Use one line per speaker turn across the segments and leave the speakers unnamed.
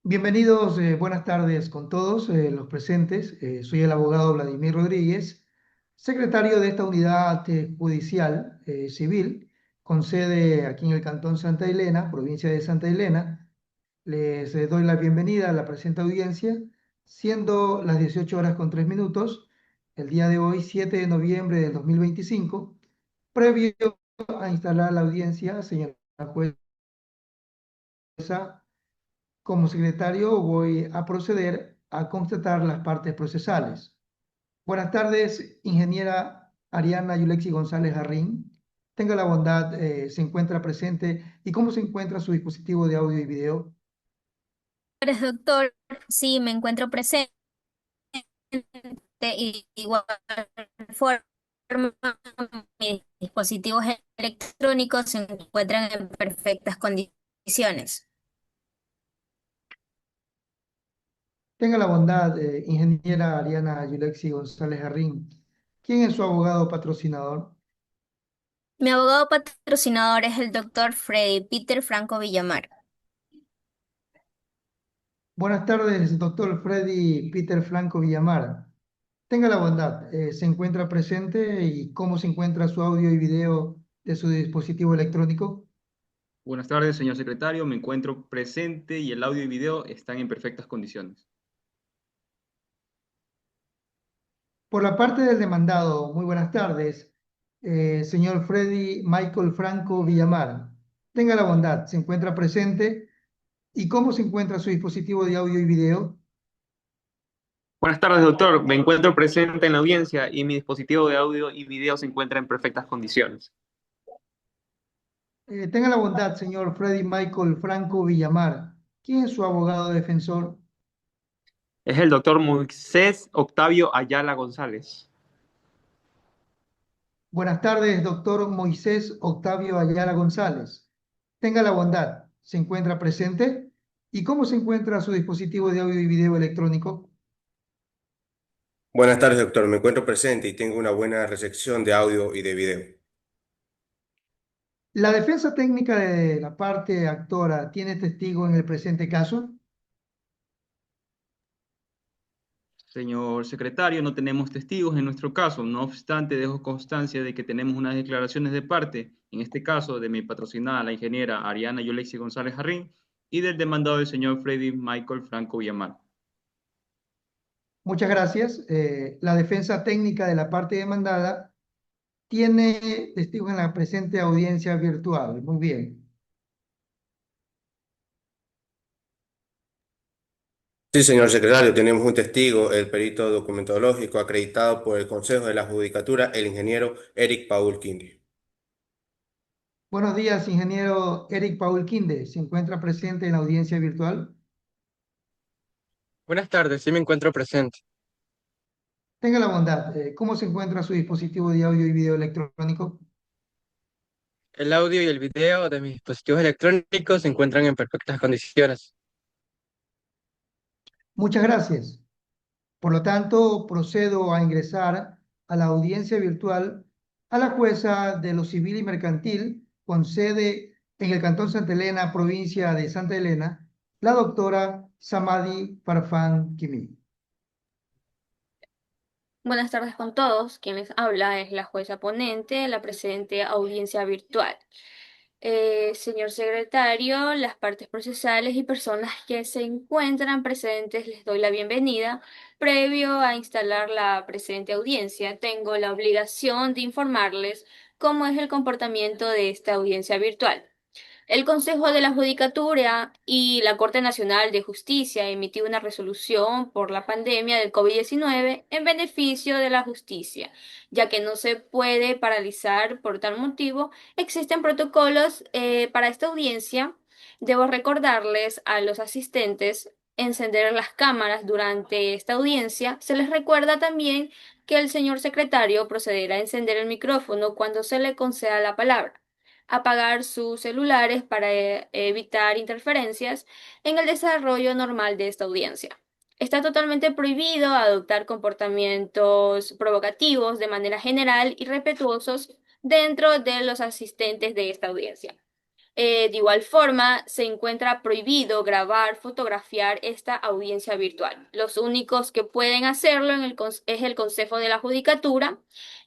Bienvenidos, buenas tardes con todos los presentes. Soy el abogado Vladimir Rodríguez, secretario de esta unidad judicial civil con sede aquí en el Cantón Santa Elena, provincia de Santa Elena. Les doy la bienvenida a la presente audiencia, siendo las 18 horas con 3 minutos, el día de hoy, 7 de noviembre del 2025, previo a instalar la audiencia, señora jueza. Como secretario voy a proceder a constatar las partes procesales. Buenas tardes, ingeniera Ariana Yulexi González Jarrín. Tenga la bondad, se encuentra presente. ¿Y cómo se encuentra su dispositivo de audio y video?
Eres doctor, sí, me encuentro presente y igual forma mis dispositivos electrónicos se encuentran en perfectas condiciones.
Tenga la bondad, ingeniera Ariana Yulexi González Jarrín. ¿Quién es su abogado patrocinador?
Mi abogado patrocinador es el doctor Freddy Peter Franco Villamar.
Buenas tardes, doctor Freddy Peter Franco Villamar. Tenga la bondad, se encuentra presente y cómo se encuentra su audio y video de su dispositivo electrónico.
Buenas tardes, señor secretario. Me encuentro presente y el audio y video están en perfectas condiciones.
Por la parte del demandado, muy buenas tardes, señor Freddy Michael Franco Villamar. Tenga la bondad, se encuentra presente y cómo se encuentra su dispositivo de audio y video.
Buenas tardes, doctor. Me encuentro presente en la audiencia y mi dispositivo de audio y video se encuentra en perfectas condiciones.
Tenga la bondad, señor Freddy Michael Franco Villamar. ¿Quién es su abogado defensor?
Es el doctor Moisés Octavio Ayala González.
Buenas tardes, doctor Moisés Octavio Ayala González. Tenga la bondad, ¿se encuentra presente? ¿Y cómo se encuentra su dispositivo de audio y video electrónico?
Buenas tardes, doctor. Me encuentro presente y tengo una buena recepción de audio y de video.
La defensa técnica de la parte actora tiene testigo en el presente caso.
Señor secretario, no tenemos testigos en nuestro caso. No obstante, dejo constancia de que tenemos unas declaraciones de parte, en este caso de mi patrocinada, la ingeniera Ariana Yolexi González Jarrín, y del demandado del señor Freddy Michael Franco Villamar.
Muchas gracias. La defensa técnica de la parte demandada tiene testigos en la presente audiencia virtual. Muy bien.
Sí, señor secretario, tenemos un testigo, el perito documentológico acreditado por el Consejo de la Judicatura, el ingeniero Eric Paul Quindi.
Buenos días, ingeniero Eric Paul Quinde. ¿Se encuentra presente en la audiencia virtual?
Buenas tardes, sí me encuentro presente.
Tenga la bondad. ¿Cómo se encuentra su dispositivo de audio y video electrónico?
El audio y el video de mis dispositivos electrónicos se encuentran en perfectas condiciones.
Muchas gracias. Por lo tanto, procedo a ingresar a la audiencia virtual a la jueza de lo civil y mercantil con sede en el Cantón Santa Elena, provincia de Santa Elena, la doctora Samadi Farfán Kimi.
Buenas tardes con todos. Quien les habla es la jueza ponente de la presente audiencia virtual. Señor secretario, las partes procesales y personas que se encuentran presentes les doy la bienvenida. Previo a instalar la presente audiencia, tengo la obligación de informarles cómo es el comportamiento de esta audiencia virtual. El Consejo de la Judicatura y la Corte Nacional de Justicia emitió una resolución por la pandemia del COVID-19 en beneficio de la justicia, ya que no se puede paralizar por tal motivo. Existen protocolos para esta audiencia. Debo recordarles a los asistentes encender las cámaras durante esta audiencia. Se les recuerda también que el señor secretario procederá a encender el micrófono cuando se le conceda la palabra, apagar sus celulares para evitar interferencias en el desarrollo normal de esta audiencia. Está totalmente prohibido adoptar comportamientos provocativos de manera general y respetuosos dentro de los asistentes de esta audiencia. De igual forma, se encuentra prohibido grabar, fotografiar esta audiencia virtual. Los únicos que pueden hacerlo es el Consejo de la Judicatura.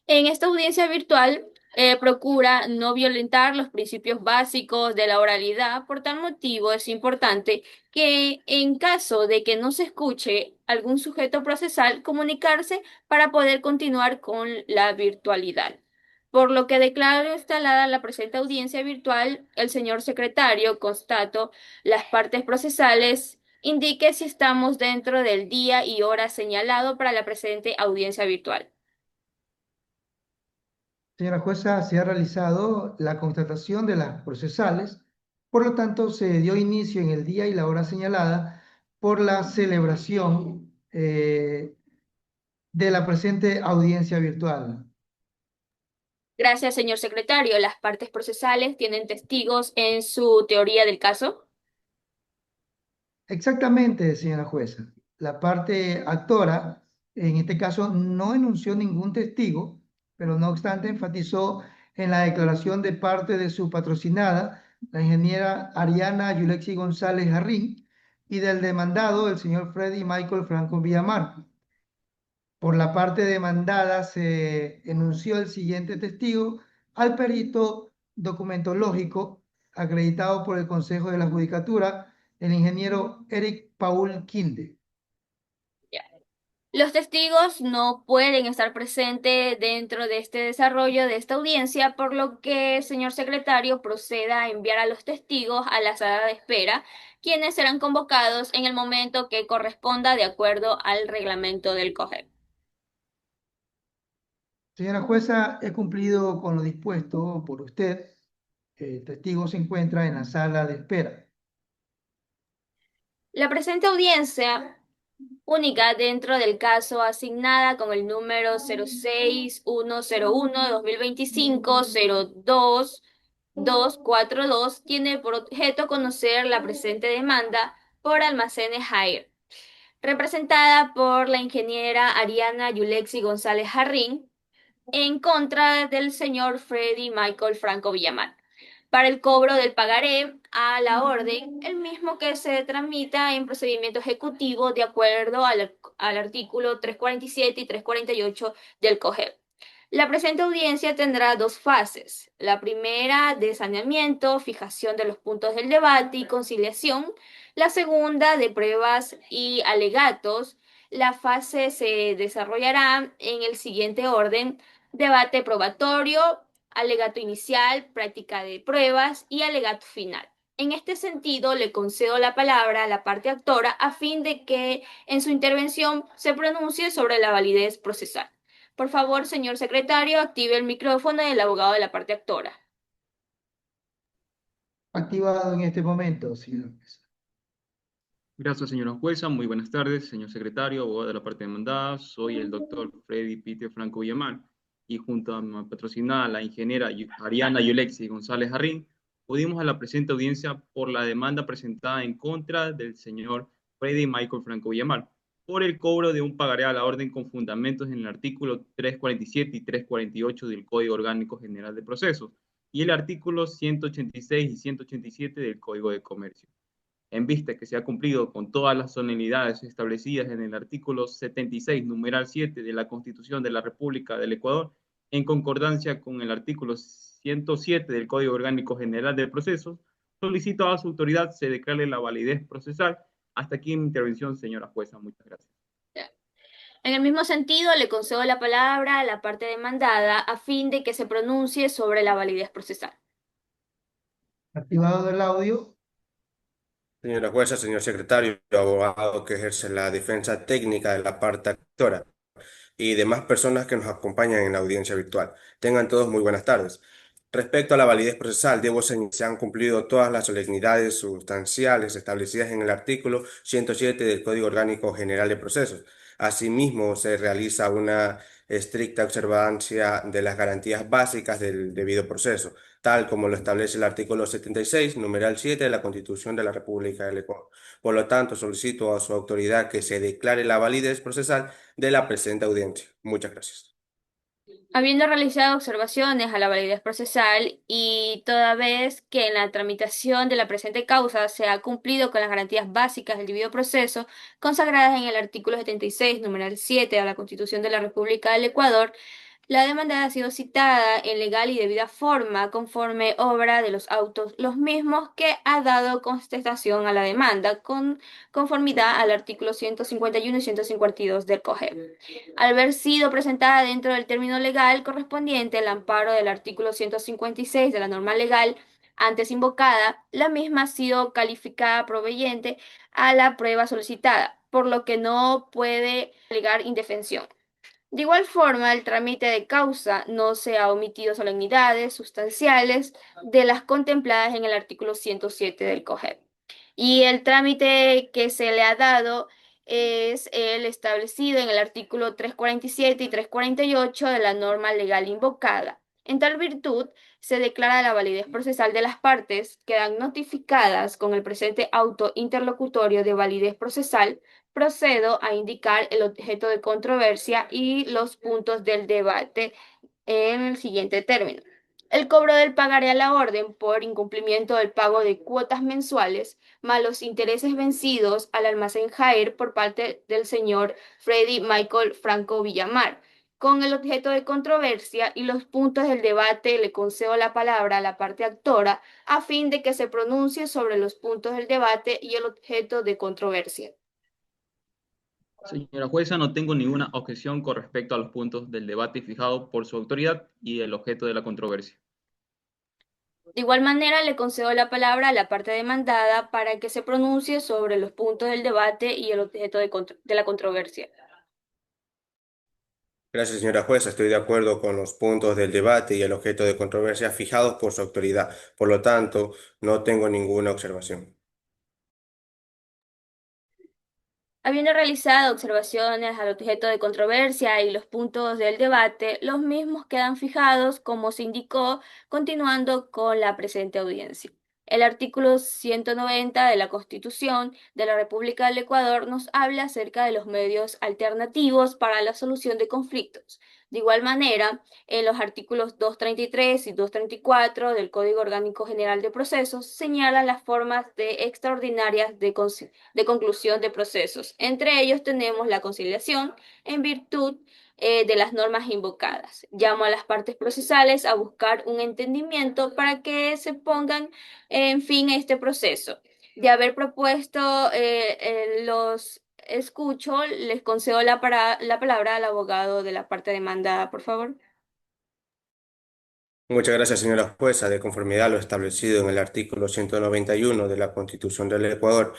En esta audiencia virtual, procura no violentar los principios básicos de la oralidad. Por tal motivo, es importante que en caso de que no se escuche algún sujeto procesal, comunicarse para poder continuar con la virtualidad. Por lo que declaro instalada la presente audiencia virtual, el señor secretario, constato las partes procesales, indique si estamos dentro del día y hora señalado para la presente audiencia virtual.
Señora jueza, se ha realizado la constatación de las procesales, por lo tanto se dio inicio en el día y la hora señalada por la celebración de la presente audiencia virtual.
Gracias, señor secretario. Las partes procesales tienen testigos en su teoría del caso.
Exactamente, señora jueza. La parte actora, en este caso, no enunció ningún testigo, pero no obstante enfatizó en la declaración de parte de su patrocinada, la ingeniera Ariana Yulexi González Jarrín, y del demandado, el señor Freddy Michael Franco Villamar. Por la parte demandada se enunció el siguiente testigo al perito documentológico acreditado por el Consejo de la Judicatura, el ingeniero Eric Paul Quinde.
Los testigos no pueden estar presentes dentro de este desarrollo de esta audiencia, por lo que, señor secretario, proceda a enviar a los testigos a la sala de espera, quienes serán convocados en el momento que corresponda de acuerdo al reglamento del COGEP.
Señora jueza, he cumplido con lo dispuesto por usted. El testigo se encuentra en la sala de espera.
La presente audiencia única dentro del caso asignada con el número 06101-2025-02242 tiene por objeto conocer la presente demanda por Almacenes Jair, representada por la ingeniera Ariana Yulexi González Jarrín, en contra del señor Freddy Michael Franco Villamar, para el cobro del pagaré a la orden, el mismo que se tramita en procedimiento ejecutivo de acuerdo al artículo 347 y 348 del COGEP. La presente audiencia tendrá dos fases. La primera de saneamiento, fijación de los puntos del debate y conciliación. La segunda de pruebas y alegatos. La fase se desarrollará en el siguiente orden: debate probatorio, alegato inicial, práctica de pruebas y alegato final. En este sentido, le concedo la palabra a la parte actora a fin de que en su intervención se pronuncie sobre la validez procesal. Por favor, señor secretario, active el micrófono del abogado de la parte actora.
Activado en este momento, señora jueza.
Gracias, señora jueza. Muy buenas tardes, señor secretario, abogado de la parte demandada. Soy el doctor Freddy Peter Franco Villamar y junto a mi patrocinada, la ingeniera Ariana Yulexi González Jarrín, acudimos a la presente audiencia por la demanda presentada en contra del señor Freddy Michael Franco Villamar por el cobro de un pagaré a la orden con fundamentos en el artículo 347 y 348 del Código Orgánico General de Procesos y el artículo 186 y 187 del Código de Comercio. En vista que se ha cumplido con todas las solemnidades establecidas en el artículo 76, numeral 7 de la Constitución de la República del Ecuador, en concordancia con el artículo 107 del Código Orgánico General del Proceso, solicito a su autoridad se declare la validez procesal. Hasta aquí mi intervención, señora jueza. Muchas gracias.
En el mismo sentido, le concedo la palabra a la parte demandada a fin de que se pronuncie sobre la validez procesal.
Activado el audio.
Señora jueza, señor secretario, abogado que ejerce la defensa técnica de la parte actora y demás personas que nos acompañan en la audiencia virtual. Tengan todos muy buenas tardes. Respecto a la validez procesal, debo señalar que se han cumplido todas las solemnidades sustanciales establecidas en el artículo 107 del Código Orgánico General de Procesos. Asimismo, se realiza una estricta observancia de las garantías básicas del debido proceso, tal como lo establece el artículo 76, numeral 7 de la Constitución de la República del Ecuador. Por lo tanto, solicito a su autoridad que se declare la validez procesal de la presente audiencia. Muchas gracias.
Habiendo realizado observaciones a la validez procesal y toda vez que en la tramitación de la presente causa se ha cumplido con las garantías básicas del debido proceso consagradas en el artículo 76, numeral 7 de la Constitución de la República del Ecuador, la demandada ha sido citada en legal y debida forma conforme obra de los autos los mismos que ha dado contestación a la demanda con conformidad al artículo 151 y 152 del COGEP. Al haber sido presentada dentro del término legal correspondiente al amparo del artículo 156 de la norma legal antes invocada, la misma ha sido calificada proveyente a la prueba solicitada, por lo que no puede alegar indefensión. De igual forma, el trámite de causa no se ha omitido solemnidades sustanciales de las contempladas en el artículo 107 del COGEP. Y el trámite que se le ha dado es el establecido en el artículo 347 y 348 de la norma legal invocada. En tal virtud, se declara la validez procesal de las partes, quedan notificadas con el presente auto interlocutorio de validez procesal. Procedo a indicar el objeto de controversia y los puntos del debate en el siguiente término. El cobro del pagaré a la orden por incumplimiento del pago de cuotas mensuales, más los intereses vencidos al almacén Jair por parte del señor Freddy Michael Franco Villamar. Con el objeto de controversia y los puntos del debate, le concedo la palabra a la parte actora a fin de que se pronuncie sobre los puntos del debate y el objeto de controversia.
Señora jueza, no tengo ninguna objeción con respecto a los puntos del debate fijado por su autoridad y el objeto de la controversia.
De igual manera, le concedo la palabra a la parte demandada para que se pronuncie sobre los puntos del debate y el objeto de la controversia.
Gracias, señora jueza. Estoy de acuerdo con los puntos del debate y el objeto de controversia fijados por su autoridad. Por lo tanto, no tengo ninguna observación.
Habiendo realizado observaciones al objeto de controversia y los puntos del debate, los mismos quedan fijados como se indicó, continuando con la presente audiencia. El artículo 190 de la Constitución de la República del Ecuador nos habla acerca de los medios alternativos para la solución de conflictos. De igual manera, en los artículos 233 y 234 del Código Orgánico General de Procesos señalan las formas extraordinarias de conclusión de procesos. Entre ellos tenemos la conciliación en virtud de las normas invocadas. Llamo a las partes procesales a buscar un entendimiento para que se pongan en fin a este proceso. De haber propuesto los escucho, les concedo la palabra al abogado de la parte demandada, por favor.
Muchas gracias, señora jueza. De conformidad a lo establecido en el artículo 191 de la Constitución del Ecuador,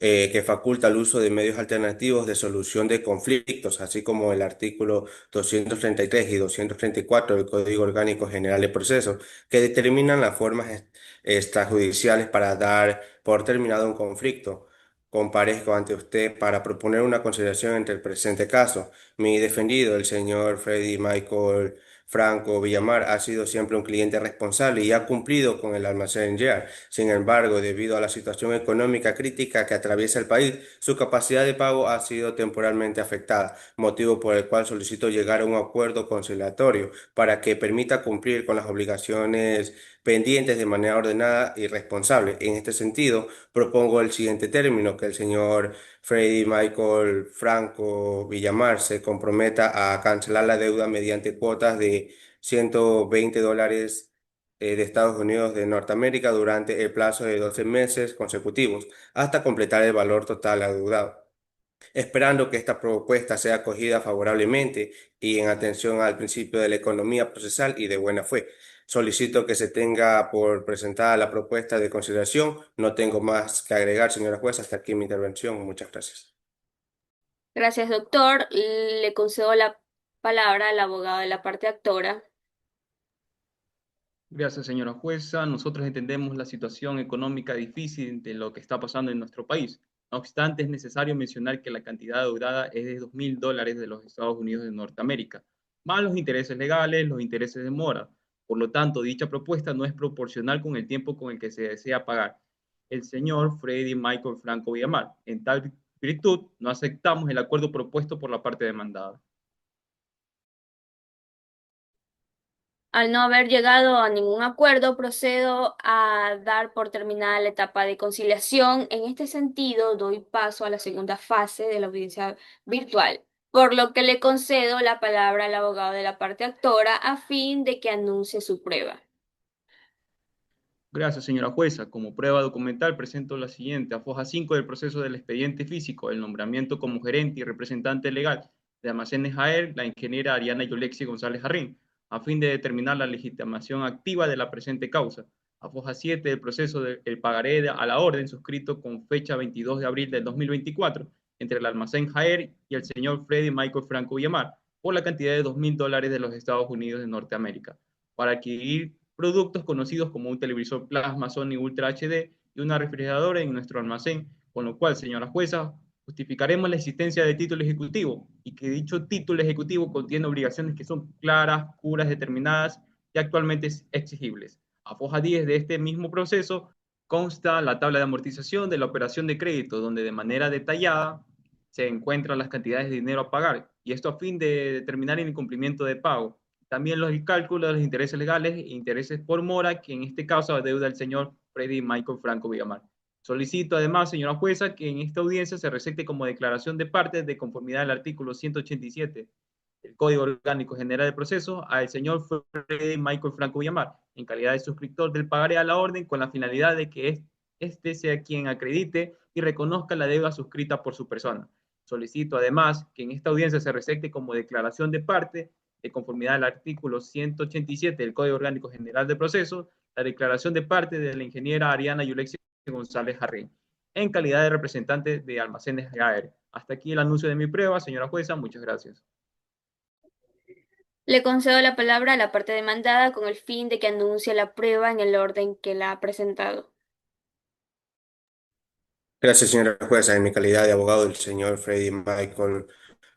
que faculta el uso de medios alternativos de solución de conflictos, así como el artículo 233 y 234 del Código Orgánico General de Procesos, que determinan las formas extrajudiciales para dar por terminado un conflicto. Comparezco ante usted para proponer una consideración entre el presente caso. Mi defendido, el señor Freddy Michael Franco Villamar, ha sido siempre un cliente responsable y ha cumplido con el almacén YEAR. Sin embargo, debido a la situación económica crítica que atraviesa el país, su capacidad de pago ha sido temporalmente afectada, motivo por el cual solicito llegar a un acuerdo conciliatorio para que permita cumplir con las obligaciones pendientes de manera ordenada y responsable. En este sentido, propongo el siguiente término: que el señor Freddy Michael Franco Villamar se comprometa a cancelar la deuda mediante cuotas de $120 de Estados Unidos de Norteamérica durante el plazo de 12 meses consecutivos hasta completar el valor total adeudado. Esperando que esta propuesta sea acogida favorablemente y en atención al principio de la economía procesal y de buena fe, solicito que se tenga por presentada la propuesta de consideración. No tengo más que agregar, señora jueza. Hasta aquí mi intervención. Muchas gracias.
Gracias, doctor. Le concedo la palabra al abogado de la parte actora.
Gracias, señora jueza. Nosotros entendemos la situación económica difícil de lo que está pasando en nuestro país. No obstante, es necesario mencionar que la cantidad deudada es de $2.000 de los Estados Unidos de Norteamérica, más los intereses legales, los intereses de mora. Por lo tanto, dicha propuesta no es proporcional con el tiempo con el que se desea pagar. El señor Freddy Michael Franco Villamar. En tal virtud, no aceptamos el acuerdo propuesto por la parte demandada.
Al no haber llegado a ningún acuerdo, procedo a dar por terminada la etapa de conciliación. En este sentido, doy paso a la segunda fase de la audiencia virtual, por lo que le concedo la palabra al abogado de la parte actora a fin de que anuncie su prueba.
Gracias, señora jueza. Como prueba documental presento la siguiente. A foja 5 del proceso del expediente físico, el nombramiento como gerente y representante legal de Almacenes AER, la ingeniera Ariana Yolexi González Jarrín, a fin de determinar la legitimación activa de la presente causa. A foja 7 del proceso del pagaré a la orden suscrito con fecha 22 de abril del 2024 entre el Almacén Jaer y el señor Freddy Michael Franco Villamar por la cantidad de $2.000 de los Estados Unidos de Norteamérica para adquirir productos conocidos como un televisor plasma Sony Ultra HD y una refrigeradora en nuestro almacén, con lo cual, señora jueza, justificaremos la existencia de título ejecutivo y que dicho título ejecutivo contiene obligaciones que son claras, puras, determinadas y actualmente exigibles. A foja 10 de este mismo proceso consta la tabla de amortización de la operación de crédito, donde de manera detallada se encuentran las cantidades de dinero a pagar, y esto a fin de determinar el incumplimiento de pago. También el cálculo de los intereses legales e intereses por mora, que en este caso adeuda el señor Freddy Michael Franco Villamar. Solicito además, señora jueza, que en esta audiencia se recete como declaración de partes de conformidad al artículo 187 del Código Orgánico General de Proceso al señor Freddy Michael Franco Villamar, en calidad de suscriptor del pagaré a la orden, con la finalidad de que este sea quien acredite y reconozca la deuda suscrita por su persona. Solicito además que en esta audiencia se recete como declaración de parte, de conformidad al artículo 187 del Código Orgánico General de Proceso, la declaración de parte de la ingeniera Ariana Yulexi González Jarrín, en calidad de representante de Almacenes AER. Hasta aquí el anuncio de mi prueba, señora jueza. Muchas gracias.
Le concedo la palabra a la parte demandada con el fin de que anuncie la prueba en el orden que la ha presentado.
Gracias, señora jueza. En mi calidad de abogado del señor Freddy Michael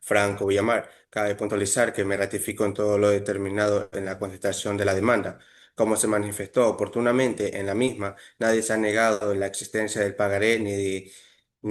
Franco Villamar, cabe puntualizar que me ratifico en todo lo determinado en la contestación de la demanda. Como se manifestó oportunamente en la misma, nadie se ha negado la existencia del pagaré ni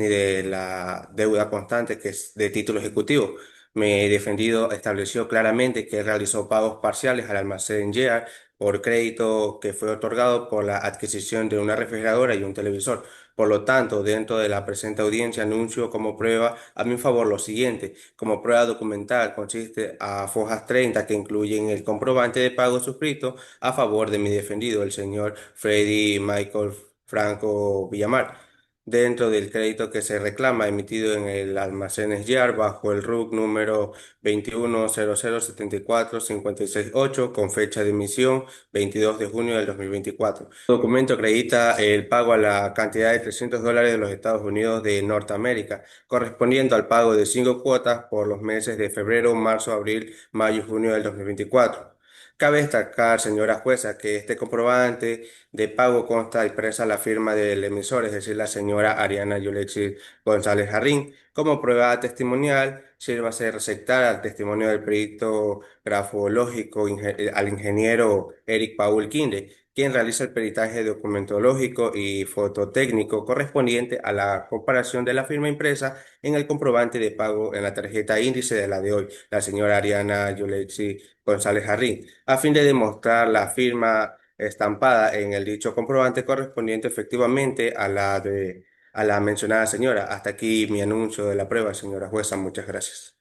de la deuda constante que es de título ejecutivo. Mi defendido estableció claramente que realizó pagos parciales al almacén Gear por crédito que fue otorgado por la adquisición de una refrigeradora y un televisor. Por lo tanto, dentro de la presente audiencia anuncio como prueba a mi favor lo siguiente. Como prueba documental consiste a fojas 30 que incluyen el comprobante de pago suscrito a favor de mi defendido, el señor Freddy Michael Franco Villamar, dentro del crédito que se reclama emitido en el Almacenes Yar bajo el RUC número 2100745668 con fecha de emisión 22 de junio del 2024. El documento acredita el pago a la cantidad de $300 de los Estados Unidos de Norteamérica, correspondiendo al pago de 5 cuotas por los meses de febrero, marzo, abril, mayo y junio del 2024. Cabe destacar, señora jueza, que este comprobante de pago consta expresa la firma del emisor, es decir, la señora Ariana Yulexi González Jarrín. Como prueba testimonial, sírvase receptar al testimonio del perito grafológico al ingeniero Eric Paul Quinde, quien realiza el peritaje documentológico y fototécnico correspondiente a la comparación de la firma impresa en el comprobante de pago en la tarjeta índice de la de hoy, la señora Ariana Yulexi González Jarrín, a fin de demostrar la firma estampada en el dicho comprobante correspondiente efectivamente a la mencionada señora. Hasta aquí mi anuncio de la prueba, señora jueza. Muchas gracias.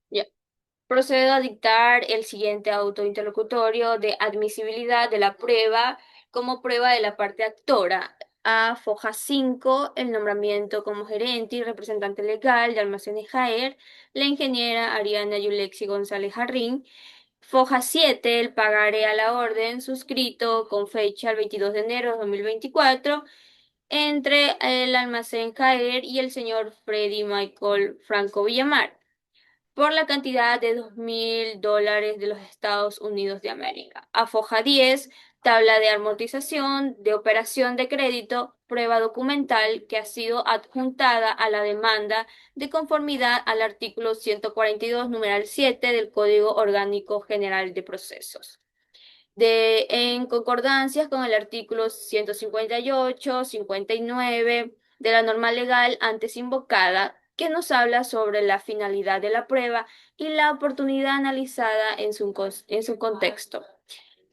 Ya. Procedo a dictar el siguiente auto interlocutorio de admisibilidad de la prueba como prueba de la parte actora. A foja 5, el nombramiento como gerente y representante legal de Almacenes Jaer, la ingeniera Ariana Yulexi González Jarrín. Foja 7, el pagaré a la orden suscrito con fecha el 22 de enero de 2024 entre el Almacén Jaer y el señor Freddy Michael Franco Villamar por la cantidad de $2.000 de los Estados Unidos de América. A foja 10, tabla de amortización de operación de crédito, prueba documental que ha sido adjuntada a la demanda de conformidad al artículo 142, numeral 7 del Código Orgánico General de Procesos. En concordancias con el artículo 158, 59 de la norma legal antes invocada, que nos habla sobre la finalidad de la prueba y la oportunidad analizada en su contexto.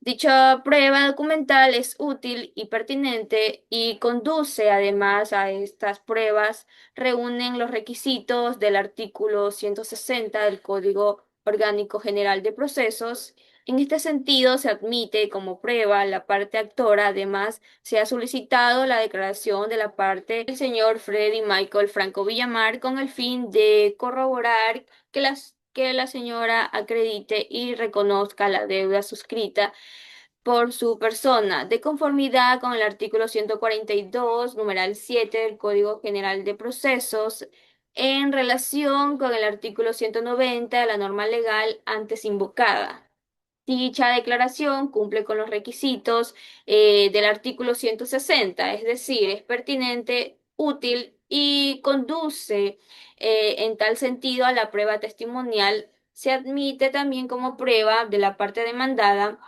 Dicha prueba documental es útil y pertinente y conduce además a estas pruebas, reúnen los requisitos del artículo 160 del Código Orgánico General de Procesos. En este sentido, se admite como prueba la parte actora. Además, se ha solicitado la declaración de la parte del señor Freddy Michael Franco Villamar con el fin de corroborar que la señora acredite y reconozca la deuda suscrita por su persona, de conformidad con el artículo 142, numeral 7 del Código General de Procesos, en relación con el artículo 190 de la norma legal antes invocada. Dicha declaración cumple con los requisitos del artículo 160, es decir, es pertinente, útil y conduce en tal sentido a la prueba testimonial. Se admite también como prueba de la parte demandada.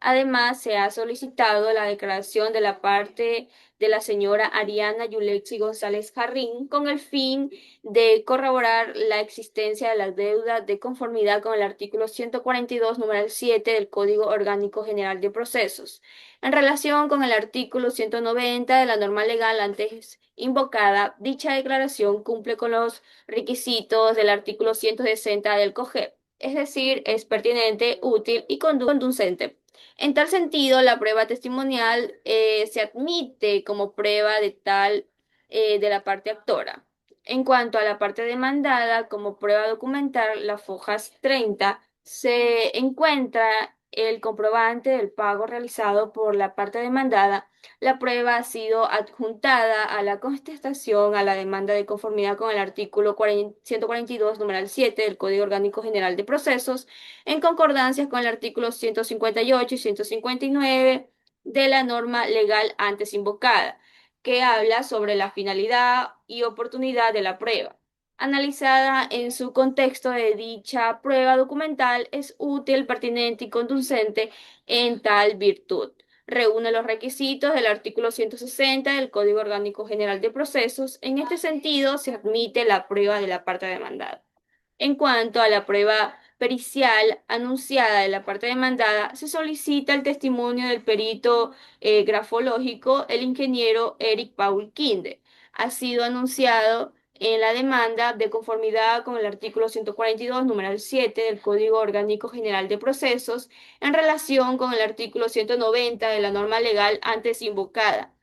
Además, se ha solicitado la declaración de la parte de la señora Ariana Yulexi González Jarrín con el fin de corroborar la existencia de la deuda de conformidad con el artículo 142, número 7 del Código Orgánico General de Procesos. En relación con el artículo 190 de la norma legal antes invocada, dicha declaración cumple con los requisitos del artículo 160 del COGEP, es decir, es pertinente, útil y conducente. En tal sentido, la prueba testimonial se admite como prueba de la parte actora. En cuanto a la parte demandada, como prueba documental, las fojas 30 se encuentra el comprobante del pago realizado por la parte demandada. La prueba ha sido adjuntada a la contestación a la demanda de conformidad con el artículo 142, numeral 7 del Código Orgánico General de Procesos, en concordancia con el artículo 158 y 159 de la norma legal antes invocada, que habla sobre la finalidad y oportunidad de la prueba. Analizada en su contexto de dicha prueba documental, es útil, pertinente y conducente en tal virtud. Reúne los requisitos del artículo 160 del Código Orgánico General de Procesos. En este sentido, se admite la prueba de la parte demandada. En cuanto a la prueba pericial anunciada de la parte demandada, se solicita el testimonio del perito grafológico, el ingeniero Eric Paul Kinde. Ha sido anunciado en la demanda de conformidad con el artículo 142, número 7 del Código Orgánico General de Procesos, en relación con el artículo 190 de la norma legal antes invocada.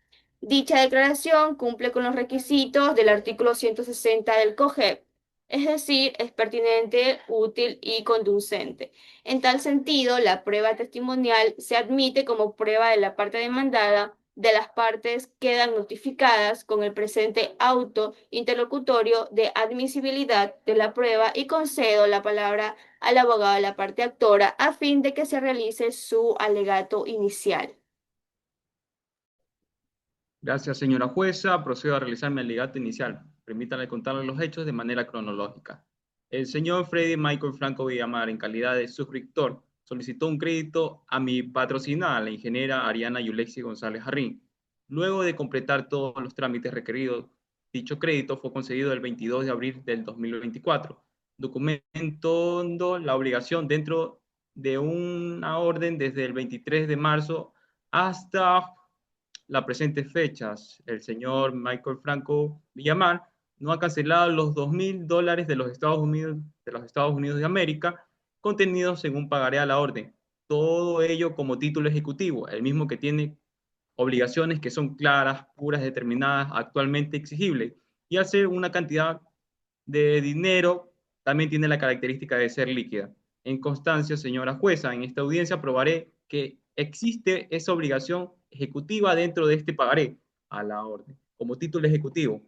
Dicha declaración cumple con los requisitos del artículo 160 del COGEP, es decir, es pertinente, útil y conducente. En tal sentido, la prueba testimonial se admite como prueba de la parte demandada. De las partes quedan notificadas con el presente auto interlocutorio de admisibilidad de la prueba y concedo la palabra al abogado de la parte actora a fin de que se realice su alegato inicial.
Gracias, señora jueza. Procedo a realizar mi alegato inicial. Permítanme contarle los hechos de manera cronológica. El señor Freddy Michael Franco Villamar, en calidad de suscriptor, solicitó un crédito a mi patrocinada, la ingeniera Ariana Yulexi González Jarrín. Luego de completar todos los trámites requeridos, dicho crédito fue concedido el 22 de abril del 2024, documentando la obligación dentro de una orden desde el 23 de marzo hasta las presentes fechas. El señor Michael Franco Villamar no ha cancelado los $2,000 de los Estados Unidos de América, contenidos en un pagaré a la orden. Todo ello como título ejecutivo, el mismo que tiene obligaciones que son claras, puras, determinadas, actualmente exigibles. Y al ser una cantidad de dinero, también tiene la característica de ser líquida. En constancia, señora jueza, en esta audiencia probaré que existe esa obligación ejecutiva dentro de este pagaré a la orden, como título ejecutivo.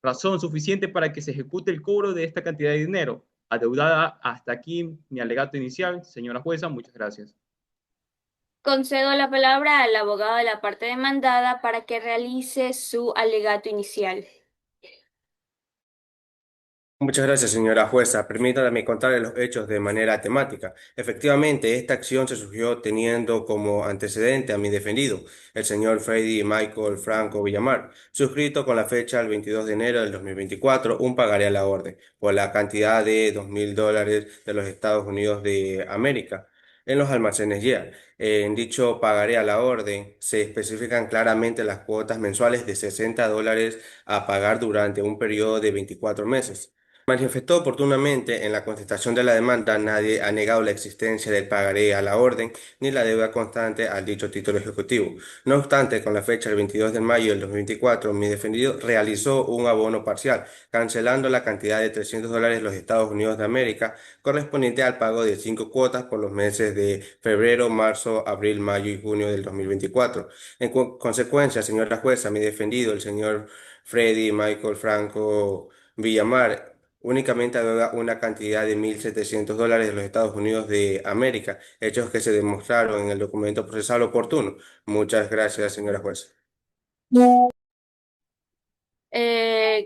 Razón suficiente para que se ejecute el cobro de esta cantidad de dinero. Adeudada hasta aquí mi alegato inicial. Señora jueza, muchas gracias.
Concedo la palabra al abogado de la parte demandada para que realice su alegato inicial.
Muchas gracias, señora jueza. Permítame contarle los hechos de manera temática. Efectivamente, esta acción se surgió teniendo como antecedente a mi defendido, el señor Freddy Michael Franco Villamar, suscrito con la fecha el 22 de enero del 2024, un pagaré a la orden por la cantidad de $2.000 de los Estados Unidos de América en los almacenes YEA. En dicho pagaré a la orden se especifican claramente las cuotas mensuales de $60 a pagar durante un periodo de 24 meses. Manifestó oportunamente en la contestación de la demanda, nadie ha negado la existencia del pagaré a la orden ni la deuda constante al dicho título ejecutivo. No obstante, con la fecha del 22 de mayo del 2024, mi defendido realizó un abono parcial, cancelando la cantidad de $300 de los Estados Unidos de América, correspondiente al pago de 5 cuotas por los meses de febrero, marzo, abril, mayo y junio del 2024. En consecuencia, señora jueza, mi defendido, el señor Freddy Michael Franco Villamar, únicamente adeuda una cantidad de $1.700 de los Estados Unidos de América, hechos que se demostraron en el documento procesal oportuno. Muchas gracias, señora jueza.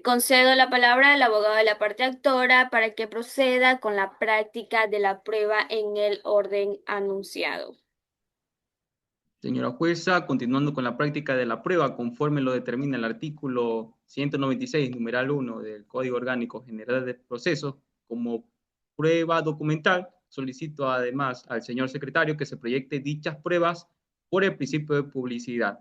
Concedo la palabra al abogado de la parte actora para que proceda con la práctica de la prueba en el orden anunciado.
Señora jueza, continuando con la práctica de la prueba, conforme lo determina el artículo 196, numeral 1 del Código Orgánico General de Procesos, como prueba documental, solicito además al señor secretario que se proyecte dichas pruebas por el principio de publicidad.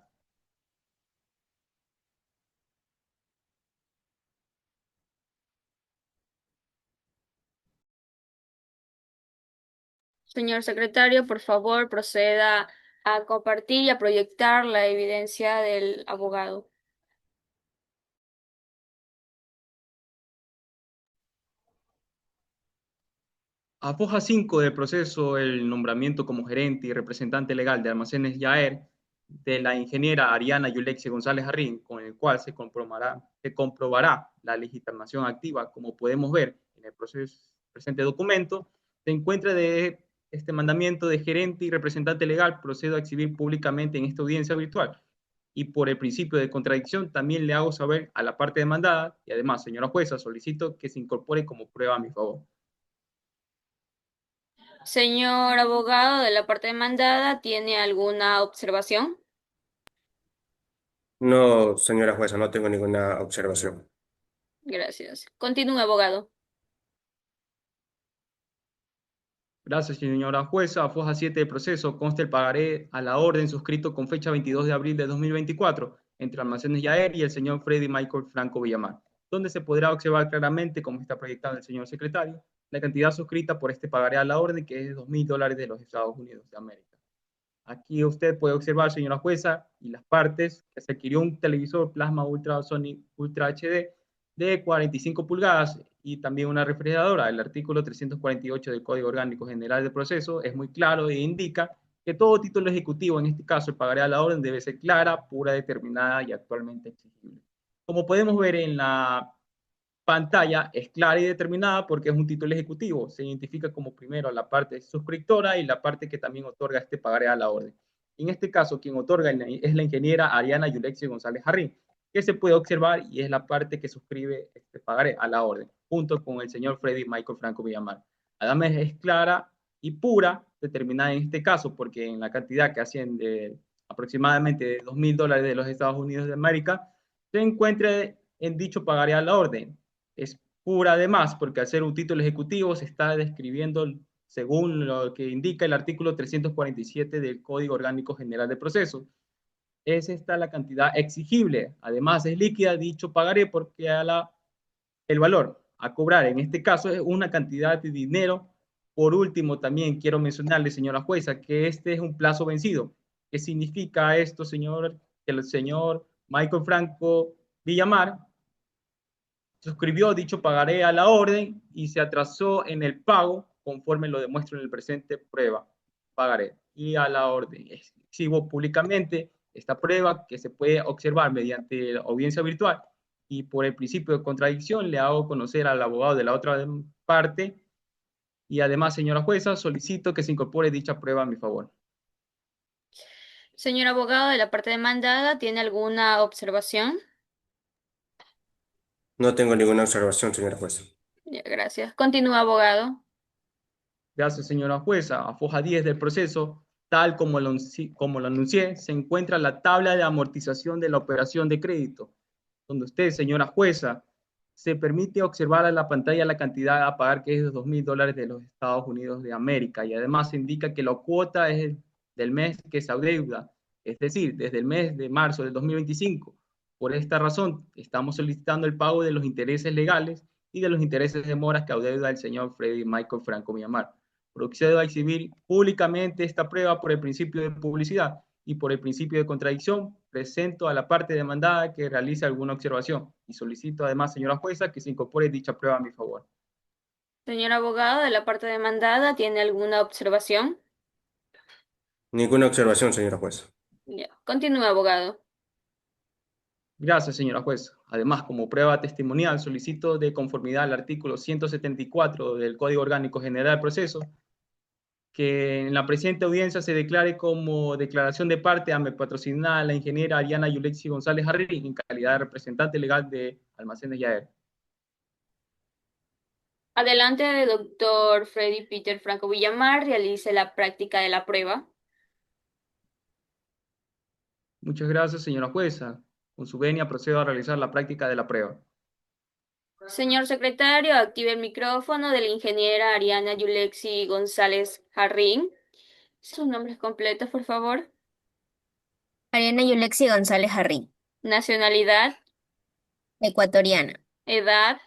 Señor secretario, por favor, proceda a compartir y a proyectar la evidencia del abogado.
A foja 5 del proceso, el nombramiento como gerente y representante legal de Almacenes Yaer de la ingeniera Ariana Yulexia González Jarrín, con el cual se comprobará la legitimación activa, como podemos ver en el presente documento, se encuentra de este mandamiento de gerente y representante legal, procedo a exhibir públicamente en esta audiencia virtual. Y por el principio de contradicción, también le hago saber a la parte demandada, y además, señora jueza, solicito que se incorpore como prueba a mi favor.
Señor abogado de la parte demandada, ¿tiene alguna observación?
No, señora jueza, no tengo ninguna observación.
Gracias. Continúe, abogado.
Gracias, señora jueza. A foja 7 del proceso consta el pagaré a la orden suscrito con fecha 22 de abril de 2024 entre Almacenes Yaer y el señor Freddy Michael Franco Villamar, donde se podrá observar claramente, como está proyectado el señor secretario, la cantidad suscrita por este pagaré a la orden, que es $2.000 de los Estados Unidos de América. Aquí usted puede observar, señora jueza, y las partes, que se adquirió un televisor plasma Ultrasonic Ultra HD de 45 pulgadas y también una refrigeradora. El artículo 348 del Código Orgánico General de Proceso es muy claro e indica que todo título ejecutivo, en este caso el pagaré a la orden, debe ser clara, pura, determinada y actualmente exigible. Como podemos ver en la pantalla, es clara y determinada porque es un título ejecutivo. Se identifica como primero la parte suscriptora y la parte que también otorga este pagaré a la orden. En este caso, quien otorga es la ingeniera Ariana Yulexia González Jarrín, que se puede observar y es la parte que suscribe este pagaré a la orden, junto con el señor Freddy Michael Franco Villamar. Además, es clara y pura, determinada en este caso, porque en la cantidad que asciende aproximadamente $2.000 de los Estados Unidos de América, se encuentra en dicho pagaré a la orden. Es pura además, porque al ser un título ejecutivo se está describiendo según lo que indica el artículo 347 del Código Orgánico General de Procesos. Es esta la cantidad exigible. Además, es líquida dicho pagaré porque el valor a cobrar en este caso es una cantidad de dinero. Por último, también quiero mencionarle, señora jueza, que este es un plazo vencido. ¿Qué significa esto, señor? Que el señor Michael Franco Villamar suscribió dicho pagaré a la orden y se atrasó en el pago conforme lo demuestro en el presente prueba. Pagaré y a la orden. Exhibo públicamente esta prueba que se puede observar mediante la audiencia virtual y por el principio de contradicción le hago conocer al abogado de la otra parte y además, señora jueza, solicito que se incorpore dicha prueba a mi favor.
Señor abogado de la parte demandada, ¿tiene alguna observación?
No tengo ninguna observación, señora jueza.
Ya, gracias. Continúa, abogado.
Gracias, señora jueza. A foja 10 del proceso, tal como lo anuncié, se encuentra la tabla de amortización de la operación de crédito, donde usted, señora jueza, se permite observar en la pantalla la cantidad a pagar, que es de $2.000 de los Estados Unidos de América, y además se indica que la cuota es del mes que se adeuda, es decir, desde el mes de marzo del 2025. Por esta razón, estamos solicitando el pago de los intereses legales y de los intereses de moras que adeuda el señor Freddy Michael Franco Villamar. Procedo a exhibir públicamente esta prueba por el principio de publicidad y por el principio de contradicción. Presento a la parte demandada que realice alguna observación y solicito además, señora jueza, que se incorpore dicha prueba a mi favor.
Señor abogado de la parte demandada, ¿tiene alguna observación?
Ninguna observación, señora jueza.
Ya. Continúa, abogado.
Gracias, señora jueza. Además, como prueba testimonial, solicito de conformidad al artículo 174 del Código Orgánico General del Proceso, que en la presente audiencia se declare como declaración de parte a mi patrocinada la ingeniera Ariana Yulexi González Jarrín, en calidad de representante legal de Almacenes Yaer.
Adelante, doctor Freddy Peter Franco Villamar, realice la práctica de la prueba.
Muchas gracias, señora jueza. Con su venia procedo a realizar la práctica de la prueba.
Señor secretario, active el micrófono de la ingeniera Ariana Yulexi González Jarrín. Sus nombres completos, por favor.
Ariana Yulexi González Jarrín,
Nacionalidad,
ecuatoriana,
edad,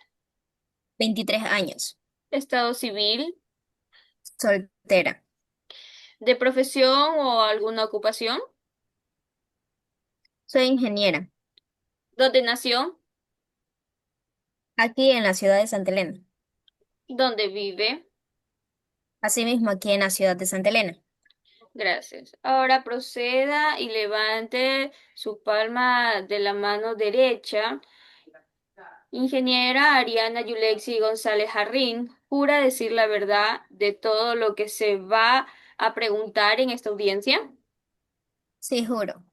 23 años,
estado civil,
soltera.
de profesión o alguna ocupación,
Soy ingeniera,
dónde nació,
aquí en la ciudad de Santa Elena.
dónde vive.
Asimismo, aquí en la ciudad de Santa Elena.
Gracias. Ahora proceda y levante su palma de la mano derecha. Ingeniera Ariana Yulexi González Jarrín, ¿jura decir la verdad de todo lo que se va a preguntar en esta audiencia?
Sí, juro.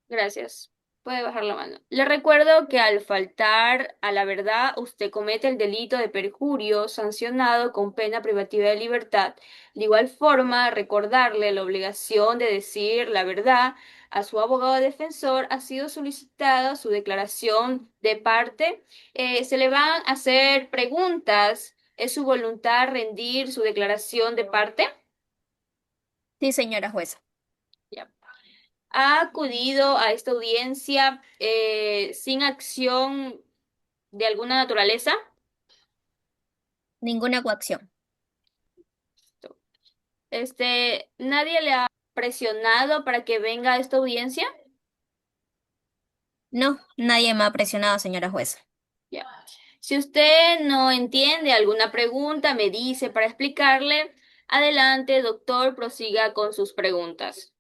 Gracias. Puede bajar la mano. Le recuerdo que al faltar a la verdad, usted comete el delito de perjurio sancionado con pena privativa de libertad. De igual forma, recordarle la obligación de decir la verdad. A su abogado defensor ha sido solicitada su declaración de parte. Se le van a hacer preguntas. ¿Es su voluntad rendir su declaración de parte?
Sí, señora jueza.
Ya. Ha acudido a esta audiencia sin acción de alguna naturaleza.
Ninguna coacción.
Nadie le ha presionado para que venga a esta audiencia.
No, nadie me ha presionado, señora jueza.
Ya. Si usted no entiende alguna pregunta, me dice para explicarle. Adelante, doctor, prosiga con sus preguntas.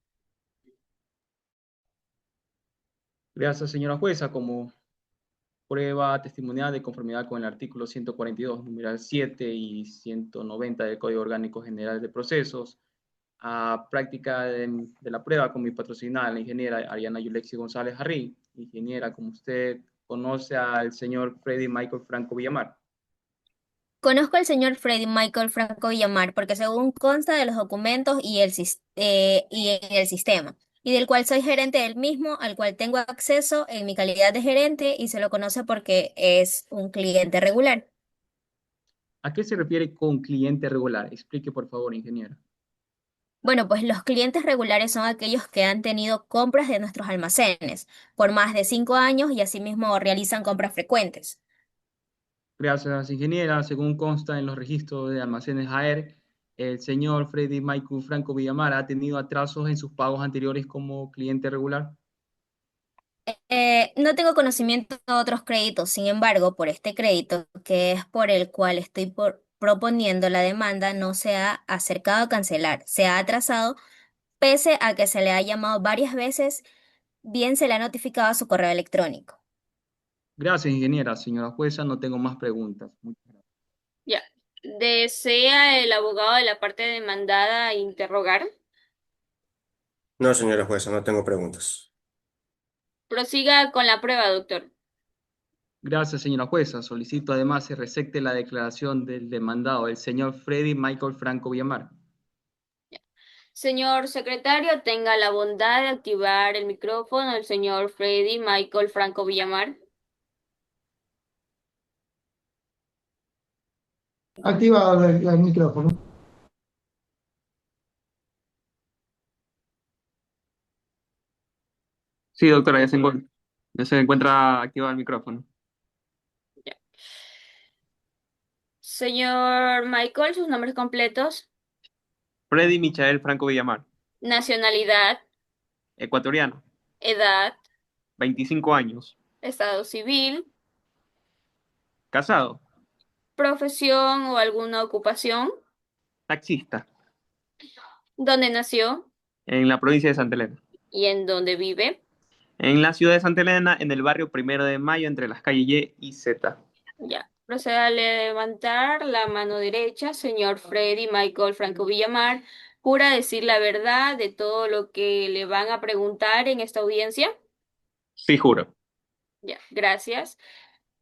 Gracias, señora jueza. Como prueba testimonial de conformidad con el artículo 142, numeral 7 y 190 del Código Orgánico General de Procesos, a práctica de la prueba con mi patrocinada, la ingeniera Ariana Yulexi González Jarrín. Ingeniera, como usted conoce al señor Freddy Michael Franco Villamar.
Conozco al señor Freddy Michael Franco Villamar porque según consta de los documentos y en el sistema, y del cual soy gerente del mismo, al cual tengo acceso en mi calidad de gerente y se lo conoce porque es un cliente regular.
¿A qué se refiere con cliente regular? Explique, por favor, ingeniera.
Bueno, pues los clientes regulares son aquellos que han tenido compras de nuestros almacenes por más de 5 años y asimismo realizan compras frecuentes.
Gracias, ingeniera. Según consta en los registros de almacenes AER, el señor Freddy Michael Franco Villamar ha tenido atrasos en sus pagos anteriores como cliente regular.
No tengo conocimiento de otros créditos, sin embargo, por este crédito, que es por el cual estoy proponiendo la demanda, no se ha acercado a cancelar, se ha atrasado, pese a que se le ha llamado varias veces, bien se le ha notificado a su correo electrónico.
Gracias, ingeniera. Señora jueza, no tengo más preguntas. Muchas gracias.
Ya. ¿Desea el abogado de la parte demandada interrogar?
No, señora jueza, no tengo preguntas.
Prosiga con la prueba, doctor.
Gracias, señora jueza. Solicito además se recepte la declaración del demandado, el señor Freddy Michael Franco Villamar.
Señor secretario, tenga la bondad de activar el micrófono del señor Freddy Michael Franco Villamar.
Activado el micrófono.
Sí, doctora, ya se encuentra activado el micrófono.
Ya. Señor Michael, sus nombres completos,
Freddy Michael Franco Villamar,
nacionalidad,
ecuatoriano,
edad,
25 años,
estado civil,
casado,
profesión o alguna ocupación,
taxista,
dónde nació
en la provincia de Santa Elena.
y en dónde vive.
En la ciudad de Santa Elena, en el barrio Primero de Mayo, entre las calles Y y Z.
Ya. Proceda a levantar la mano derecha, señor Freddy Michael Franco Villamar. ¿Jura decir la verdad de todo lo que le van a preguntar en esta audiencia?
Sí, juro.
Ya, gracias.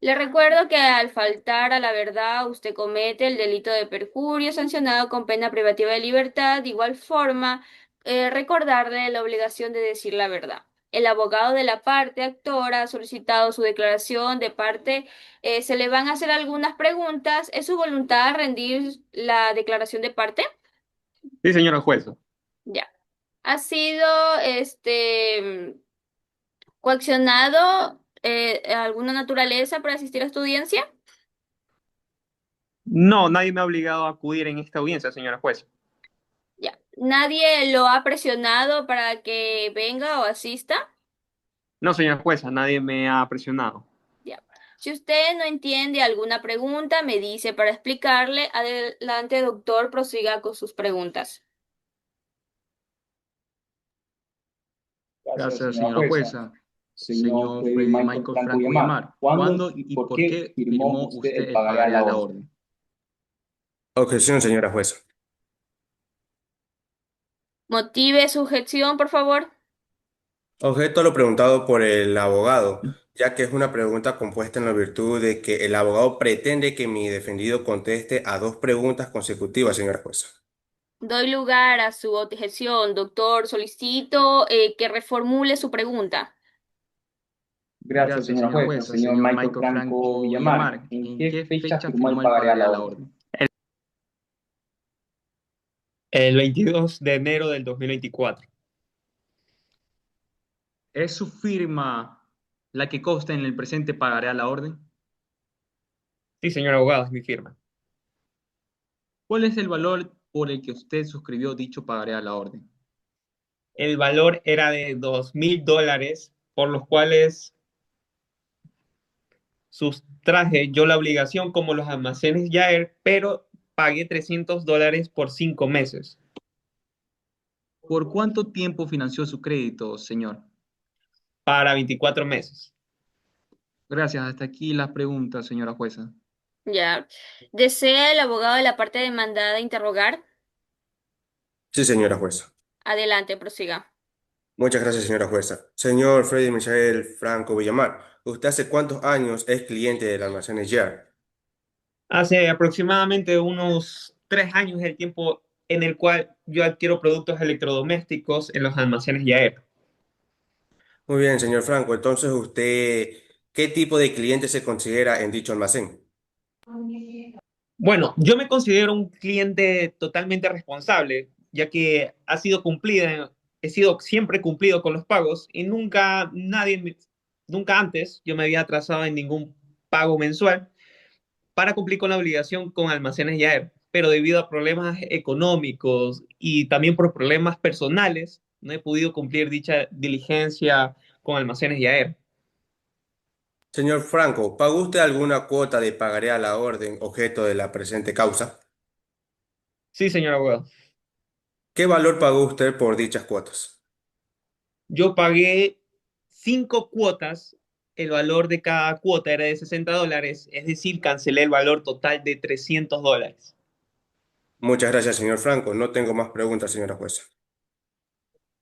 Le recuerdo que al faltar a la verdad usted comete el delito de perjurio sancionado con pena privativa de libertad. De igual forma, recordarle la obligación de decir la verdad. El abogado de la parte actora ha solicitado su declaración de parte. Se le van a hacer algunas preguntas. ¿Es su voluntad rendir la declaración de parte?
Sí, señora jueza.
Ya. ¿Ha sido coaccionado alguna naturaleza para asistir a esta audiencia?
No, nadie me ha obligado a acudir en esta audiencia, señora jueza.
Ya. ¿Nadie lo ha presionado para que venga o asista?
No, señora jueza, nadie me ha presionado.
Ya. Si usted no entiende alguna pregunta, me dice para explicarle. Adelante, doctor, prosiga con sus preguntas.
Gracias, señora jueza. Señor Freddy Michael Franco Villamar, ¿cuándo y por qué firmó usted el pagaré a la orden?
Objeción, señora jueza.
Motive su objeción, por favor.
Objeto a lo preguntado por el abogado, ya que es una pregunta compuesta en la virtud de que el abogado pretende que mi defendido conteste a dos preguntas consecutivas, señora jueza.
Doy lugar a su objeción, doctor. Solicito que reformule su pregunta.
Gracias, señora jueza. Señor Michael Franco Villamar, ¿en qué fecha firmó el pagaré a la orden? El 22 de enero del 2024. ¿Es su firma la que consta en el presente pagaré a la orden? Sí, señor abogado, es mi firma. ¿Cuál es el valor por el que usted suscribió dicho pagaré a la orden? El valor era de $2,000, por los cuales sustraje yo la obligación como los almacenes Yaer, pero pagué $300 por 5 meses. ¿Por cuánto tiempo financió su crédito, señor? Para 24 meses. Gracias. Hasta aquí las preguntas, señora jueza.
Ya. ¿Desea el abogado de la parte demandada interrogar?
Sí, señora jueza.
Adelante, prosiga.
Muchas gracias, señora jueza. Señor Freddy Michael Franco Villamar, ¿usted hace cuántos años es cliente del almacén Yar?
Hace aproximadamente unos 3 años el tiempo en el cual yo adquiero productos electrodomésticos en los almacenes Yaer.
Muy bien, señor Franco. Entonces, ¿usted qué tipo de cliente se considera en dicho almacén?
Bueno, yo me considero un cliente totalmente responsable, ya que he sido siempre cumplido con los pagos y nunca antes yo me había atrasado en ningún pago mensual para cumplir con la obligación con almacenes Yaer. Pero debido a problemas económicos y también por problemas personales, no he podido cumplir dicha diligencia con almacenes Yaer.
Señor Franco, ¿pagó usted alguna cuota de pagaré a la orden objeto de la presente causa?
Sí, señor abogado.
¿Qué valor pagó usted por dichas cuotas?
Yo pagué 5 cuotas, el valor de cada cuota era de $60, es decir, cancelé el valor total de $300.
Muchas gracias, señor Franco. No tengo más preguntas, señora jueza.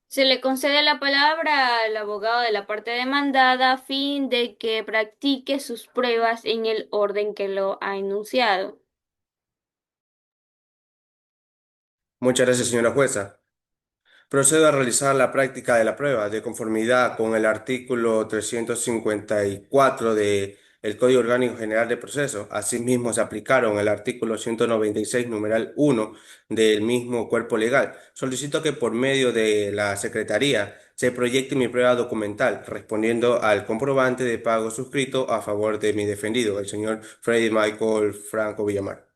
Se le concede la palabra al abogado de la parte demandada a fin de que practique sus pruebas en el orden que lo ha enunciado.
Muchas gracias, señora jueza. Procedo a realizar la práctica de la prueba de conformidad con el artículo 354 del Código Orgánico General de Proceso. Asimismo, se aplicaron el artículo 196, numeral 1 del mismo cuerpo legal. Solicito que por medio de la Secretaría se proyecte mi prueba documental respondiendo al comprobante de pago suscrito a favor de mi defendido, el señor Freddy Michael Franco Villamar.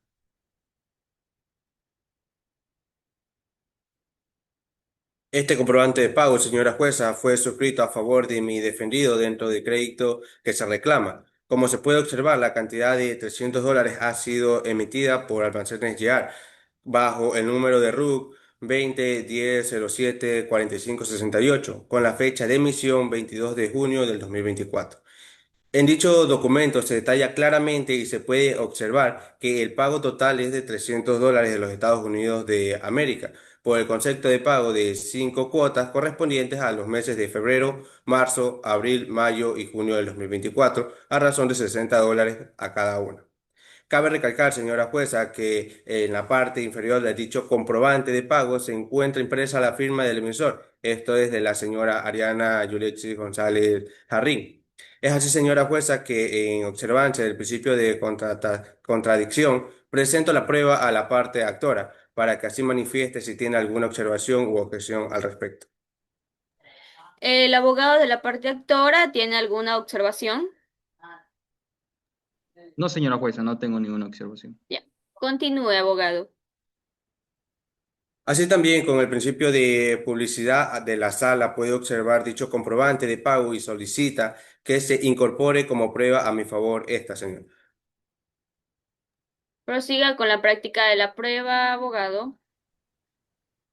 Este comprobante de pago, señora jueza, fue suscrito a favor de mi defendido dentro del crédito que se reclama. Como se puede observar, la cantidad de $300 ha sido emitida por Almacenes Llear bajo el número de RUC 2010074568 con la fecha de emisión 22 de junio del 2024. En dicho documento se detalla claramente y se puede observar que el pago total es de $300 de los Estados Unidos de América, por el concepto de pago de 5 cuotas correspondientes a los meses de febrero, marzo, abril, mayo y junio del 2024, a razón de $60 a cada una. Cabe recalcar, señora jueza, que en la parte inferior de dicho comprobante de pago se encuentra impresa la firma del emisor. Esto es de la señora Ariana Yulexi González Jarrín. Es así, señora jueza, que en observancia del principio de contradicción, presento la prueba a la parte actora para que así manifieste si tiene alguna observación u objeción al respecto.
¿El abogado de la parte actora tiene alguna observación?
No, señora jueza, no tengo ninguna observación.
Ya. Continúe, abogado.
Así también, con el principio de publicidad de la sala, puede observar dicho comprobante de pago y solicita que se incorpore como prueba a mi favor esta, señora.
Prosiga con la práctica de la prueba, abogado.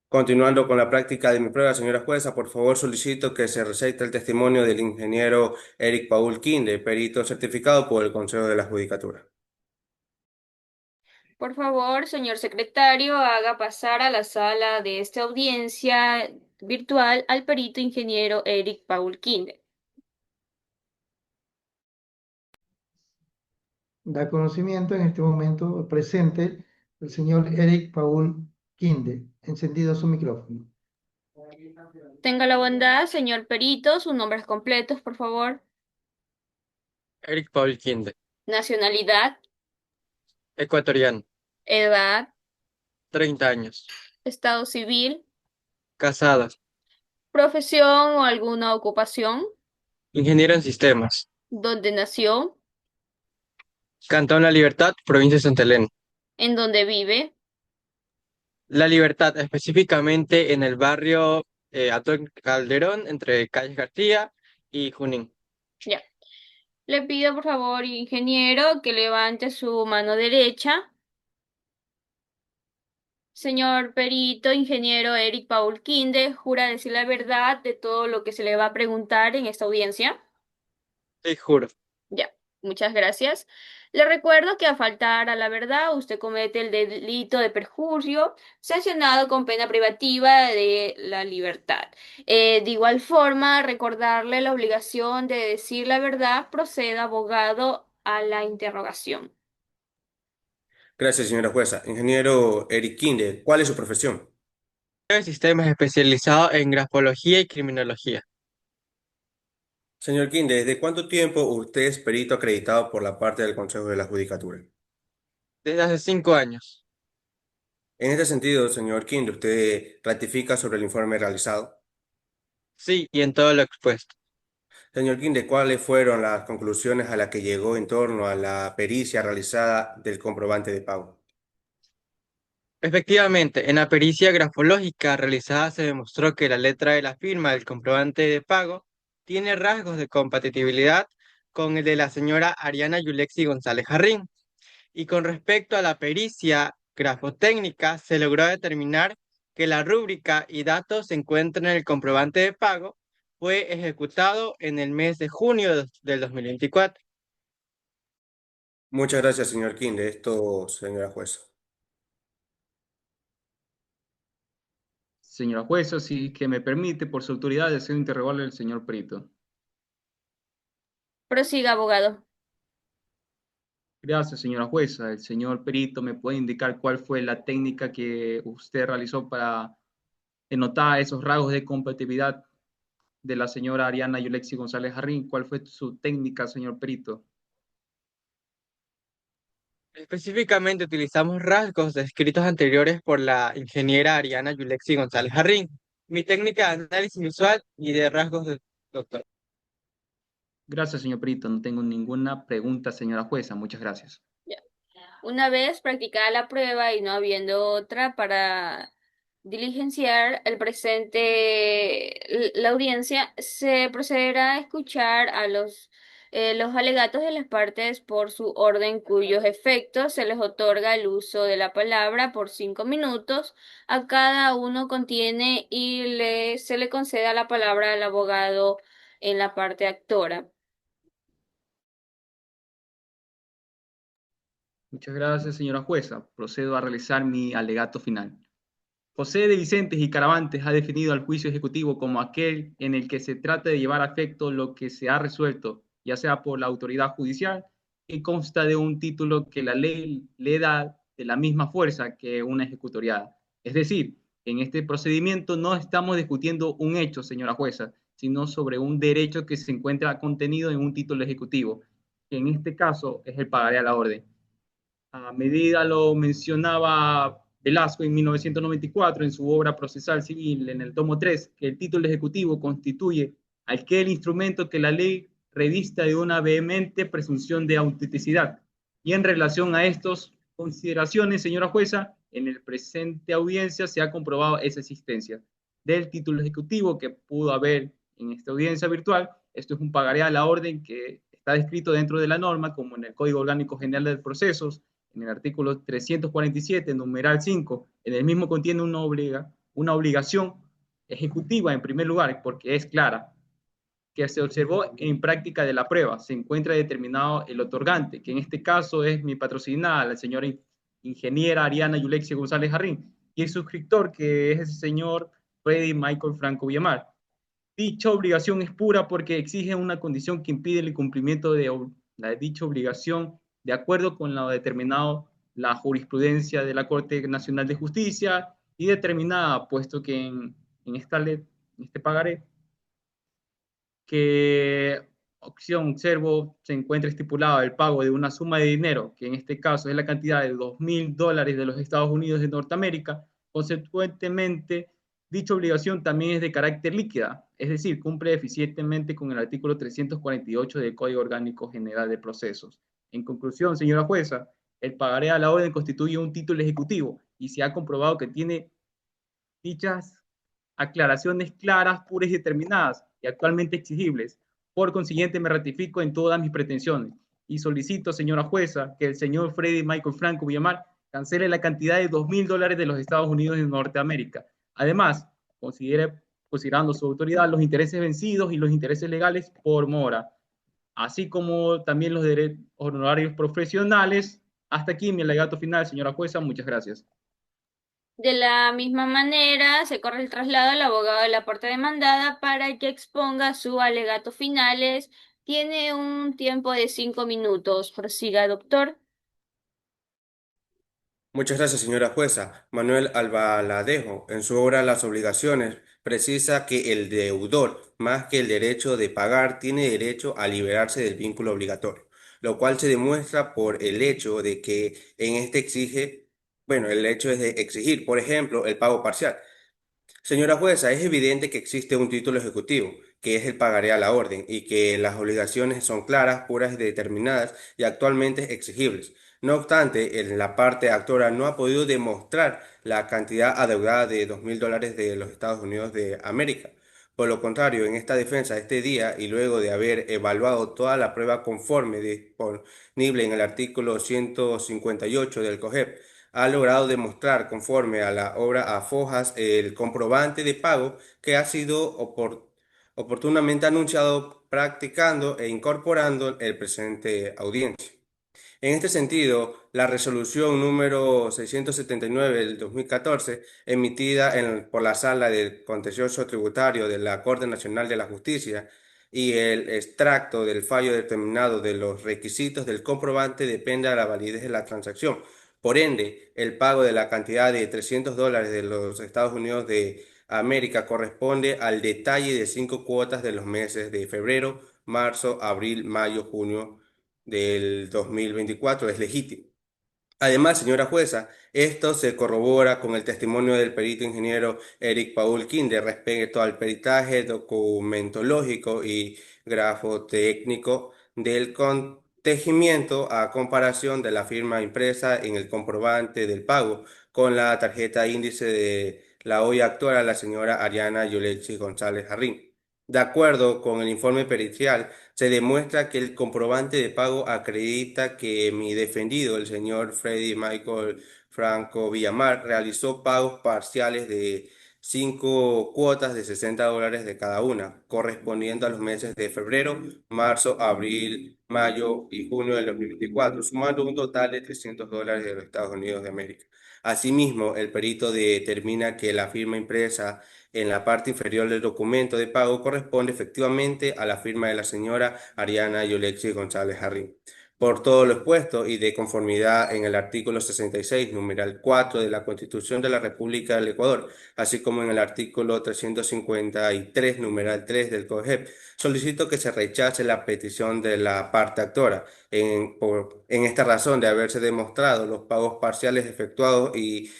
Continuando con la práctica de mi prueba, señora jueza, por favor solicito que se recite el testimonio del ingeniero Eric Paul Kinde, perito certificado por el Consejo de la Judicatura.
Por favor, señor secretario, haga pasar a la sala de esta audiencia virtual al perito ingeniero Eric Paul Kinder.
Da conocimiento en este momento presente el señor Eric Paul Kinde. Encendido su micrófono.
Tenga la bondad, señor perito, sus nombres completos, por favor.
Eric Paul Kinde,
Nacionalidad,
ecuatoriano,
edad,
30 años,
estado civil,
casada,
profesión o alguna ocupación,
ingeniero en sistemas,
dónde nació,
Cantón La Libertad, provincia de Santa Elena.
en dónde vive.
La Libertad, específicamente en el barrio Antón Calderón, entre Calles García y Junín.
Ya. Le pido, por favor, ingeniero, que levante su mano derecha. Señor perito, ingeniero Eric Paul Kinde, ¿jura decir la verdad de todo lo que se le va a preguntar en esta audiencia?
Sí, juro.
Ya, muchas gracias. Le recuerdo que a faltar a la verdad, usted comete el delito de perjurio, sancionado con pena privativa de la libertad. De igual forma, recordarle la obligación de decir la verdad, proceda, abogado, a la interrogación.
Gracias, señora jueza. Ingeniero Eric Kinde, ¿cuál es su profesión?
En sistemas especializado en grafología y criminología.
Señor Kinde, ¿desde cuánto tiempo usted es perito acreditado por la parte del Consejo de la Judicatura?
Desde hace 5 años.
En este sentido, señor Kinde, ¿usted ratifica sobre el informe realizado?
Sí, y en todo lo expuesto.
Señor Kinde, ¿cuáles fueron las conclusiones a las que llegó en torno a la pericia realizada del comprobante de pago?
Efectivamente, en la pericia grafológica realizada se demostró que la letra de la firma del comprobante de pago tiene rasgos de compatibilidad con el de la señora Ariana Yulexi González Jarrín. Y con respecto a la pericia grafotécnica, se logró determinar que la rúbrica y datos se encuentran en el comprobante de pago, fue ejecutado en el mes de junio del 2024.
Muchas gracias, señor Kinde. Esto, señora jueza.
Señora jueza, si que me permite, por su autoridad, deseo interrogarle al señor perito.
Prosiga, abogado.
Gracias, señora jueza. El señor perito me puede indicar cuál fue la técnica que usted realizó para denotar esos rasgos de compatibilidad de la señora Ariana Yulexi González Jarrín. ¿Cuál fue su técnica, señor perito?
Específicamente utilizamos rasgos descritos anteriores por la ingeniera Ariana Yulexi González Jarrín. Mi técnica de análisis visual y de rasgos del doctor.
Gracias, señor perito. No tengo ninguna pregunta, señora jueza. Muchas gracias.
Ya. Una vez practicada la prueba y no habiendo otra para diligenciar el presente, la audiencia, se procederá a escuchar a los alegatos de las partes por su orden, cuyos efectos se les otorga el uso de la palabra por 5 minutos. A cada uno contiene y se le conceda la palabra al abogado en la parte actora.
Muchas gracias, señora jueza. Procedo a realizar mi alegato final. José de Vicentes y Caravantes ha definido al juicio ejecutivo como aquel en el que se trata de llevar a efecto lo que se ha resuelto, ya sea por la autoridad judicial, que consta de un título que la ley le da de la misma fuerza que una ejecutoriada. Es decir, en este procedimiento no estamos discutiendo un hecho, señora jueza, sino sobre un derecho que se encuentra contenido en un título ejecutivo, que en este caso es el pagaré a la orden. A medida lo mencionaba Velasco en 1994 en su obra procesal civil en el tomo 3, que el título ejecutivo constituye aquel instrumento que la ley revista de una vehemente presunción de autenticidad. Y en relación a estas consideraciones, señora jueza, en el presente audiencia se ha comprobado esa existencia del título ejecutivo que pudo haber en esta audiencia virtual. Esto es un pagaré a la orden que está descrito dentro de la norma, como en el Código Orgánico General de Procesos, en el artículo 347, numeral 5, en el mismo contiene una obligación ejecutiva en primer lugar, porque es clara, que se observó en práctica de la prueba. Se encuentra determinado el otorgante, que en este caso es mi patrocinada, la señora ingeniera Ariana Yulexia González Jarrín, y el suscriptor, que es el señor Freddy Michael Franco Villamar. Dicha obligación es pura porque exige una condición que impide el cumplimiento de dicha obligación de acuerdo con lo determinado la jurisprudencia de la Corte Nacional de Justicia y determinada, puesto que en este pagaré, que opción observo se encuentra estipulado el pago de una suma de dinero, que en este caso es la cantidad de $2.000 de los Estados Unidos de Norteamérica. Consecuentemente, dicha obligación también es de carácter líquida, es decir, cumple eficientemente con el artículo 348 del Código Orgánico General de Procesos. En conclusión, señora jueza, el pagaré a la orden constituye un título ejecutivo y se ha comprobado que tiene dichas aclaraciones claras, puras y determinadas y actualmente exigibles. Por consiguiente, me ratifico en todas mis pretensiones y solicito, señora jueza, que el señor Freddy Michael Franco Villamar cancele la cantidad de $2.000 de los Estados Unidos de Norteamérica. Además, considerando su autoridad los intereses vencidos y los intereses legales por mora, así como también los derechos honorarios profesionales. Hasta aquí mi alegato final, señora jueza. Muchas gracias.
De la misma manera, se corre el traslado al abogado de la parte demandada para que exponga su alegato finales. Tiene un tiempo de 5 minutos. Prosiga, doctor.
Muchas gracias, señora jueza. Manuel Albaladejo, en su obra Las obligaciones, precisa que el deudor, más que el derecho de pagar, tiene derecho a liberarse del vínculo obligatorio, lo cual se demuestra por el hecho de que en este exige, bueno, el hecho es de exigir, por ejemplo, el pago parcial. Señora jueza, es evidente que existe un título ejecutivo, que es el pagaré a la orden, y que las obligaciones son claras, puras, determinadas y actualmente exigibles. No obstante, en la parte actora no ha podido demostrar la cantidad adeudada de $2.000 de los Estados Unidos de América. Por lo contrario, en esta defensa, este día, y luego de haber evaluado toda la prueba conforme disponible en el artículo 158 del COGEP, ha logrado demostrar conforme a la obra a Fojas el comprobante de pago que ha sido oportunamente anunciado, practicando e incorporando el presente audiencia. En este sentido, la resolución número 679 del 2014, emitida por la Sala del Contencioso Tributario de la Corte Nacional de la Justicia, y el extracto del fallo determinado de los requisitos del comprobante depende de la validez de la transacción. Por ende, el pago de la cantidad de $300 de los Estados Unidos de América corresponde al detalle de 5 cuotas de los meses de febrero, marzo, abril, mayo, junio del 2024. Es legítimo. Además, señora jueza, esto se corrobora con el testimonio del perito ingeniero Eric Paul Kinder respecto al peritaje documentológico y grafotécnico del contejimiento a comparación de la firma impresa en el comprobante del pago con la tarjeta índice de la hoy actora, la señora Ariana Yulexi González Jarrín. De acuerdo con el informe pericial, se demuestra que el comprobante de pago acredita que mi defendido, el señor Freddy Michael Franco Villamar, realizó pagos parciales de 5 cuotas de $60 de cada una, correspondiendo a los meses de febrero, marzo, abril, mayo y junio del 2024, sumando un total de $300 de los Estados Unidos de América. Asimismo, el perito determina que la firma impresa en la parte inferior del documento de pago corresponde efectivamente a la firma de la señora Ariana Yulexi González Jarrín. Por todo lo expuesto y de conformidad en el artículo 66, numeral 4 de la Constitución de la República del Ecuador, así como en el artículo 353, numeral 3 del COGEP, solicito que se rechace la petición de la parte actora en esta razón de haberse demostrado los pagos parciales efectuados y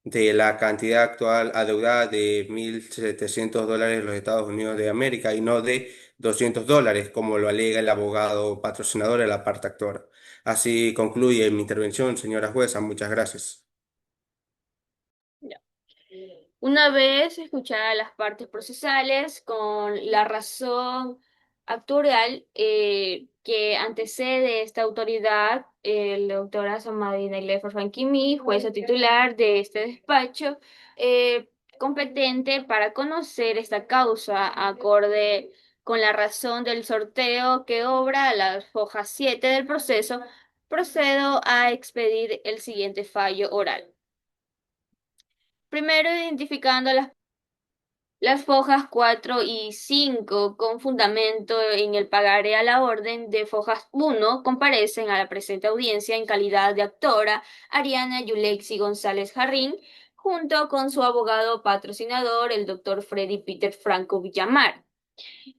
de la cantidad actual adeudada de $1.700 de los Estados Unidos de América y no de $200, como lo alega el abogado patrocinador de la parte actora. Así concluye mi intervención, señora jueza. Muchas gracias.
Ya. Una vez escuchadas las partes procesales con la razón actuarial que antecede esta autoridad, la doctora Samadina Ilefer Fankimi, jueza titular de este despacho, eh, competente para conocer esta causa acorde con la razón del sorteo que obra a las hojas 7 del proceso, procedo a expedir el siguiente fallo oral. Primero, identificando las fojas 4 y 5 con fundamento en el pagaré a la orden de fojas 1, comparecen a la presente audiencia en calidad de actora Ariana Yulexi González Jarrín, junto con su abogado patrocinador, el doctor Freddy Peter Franco Villamar.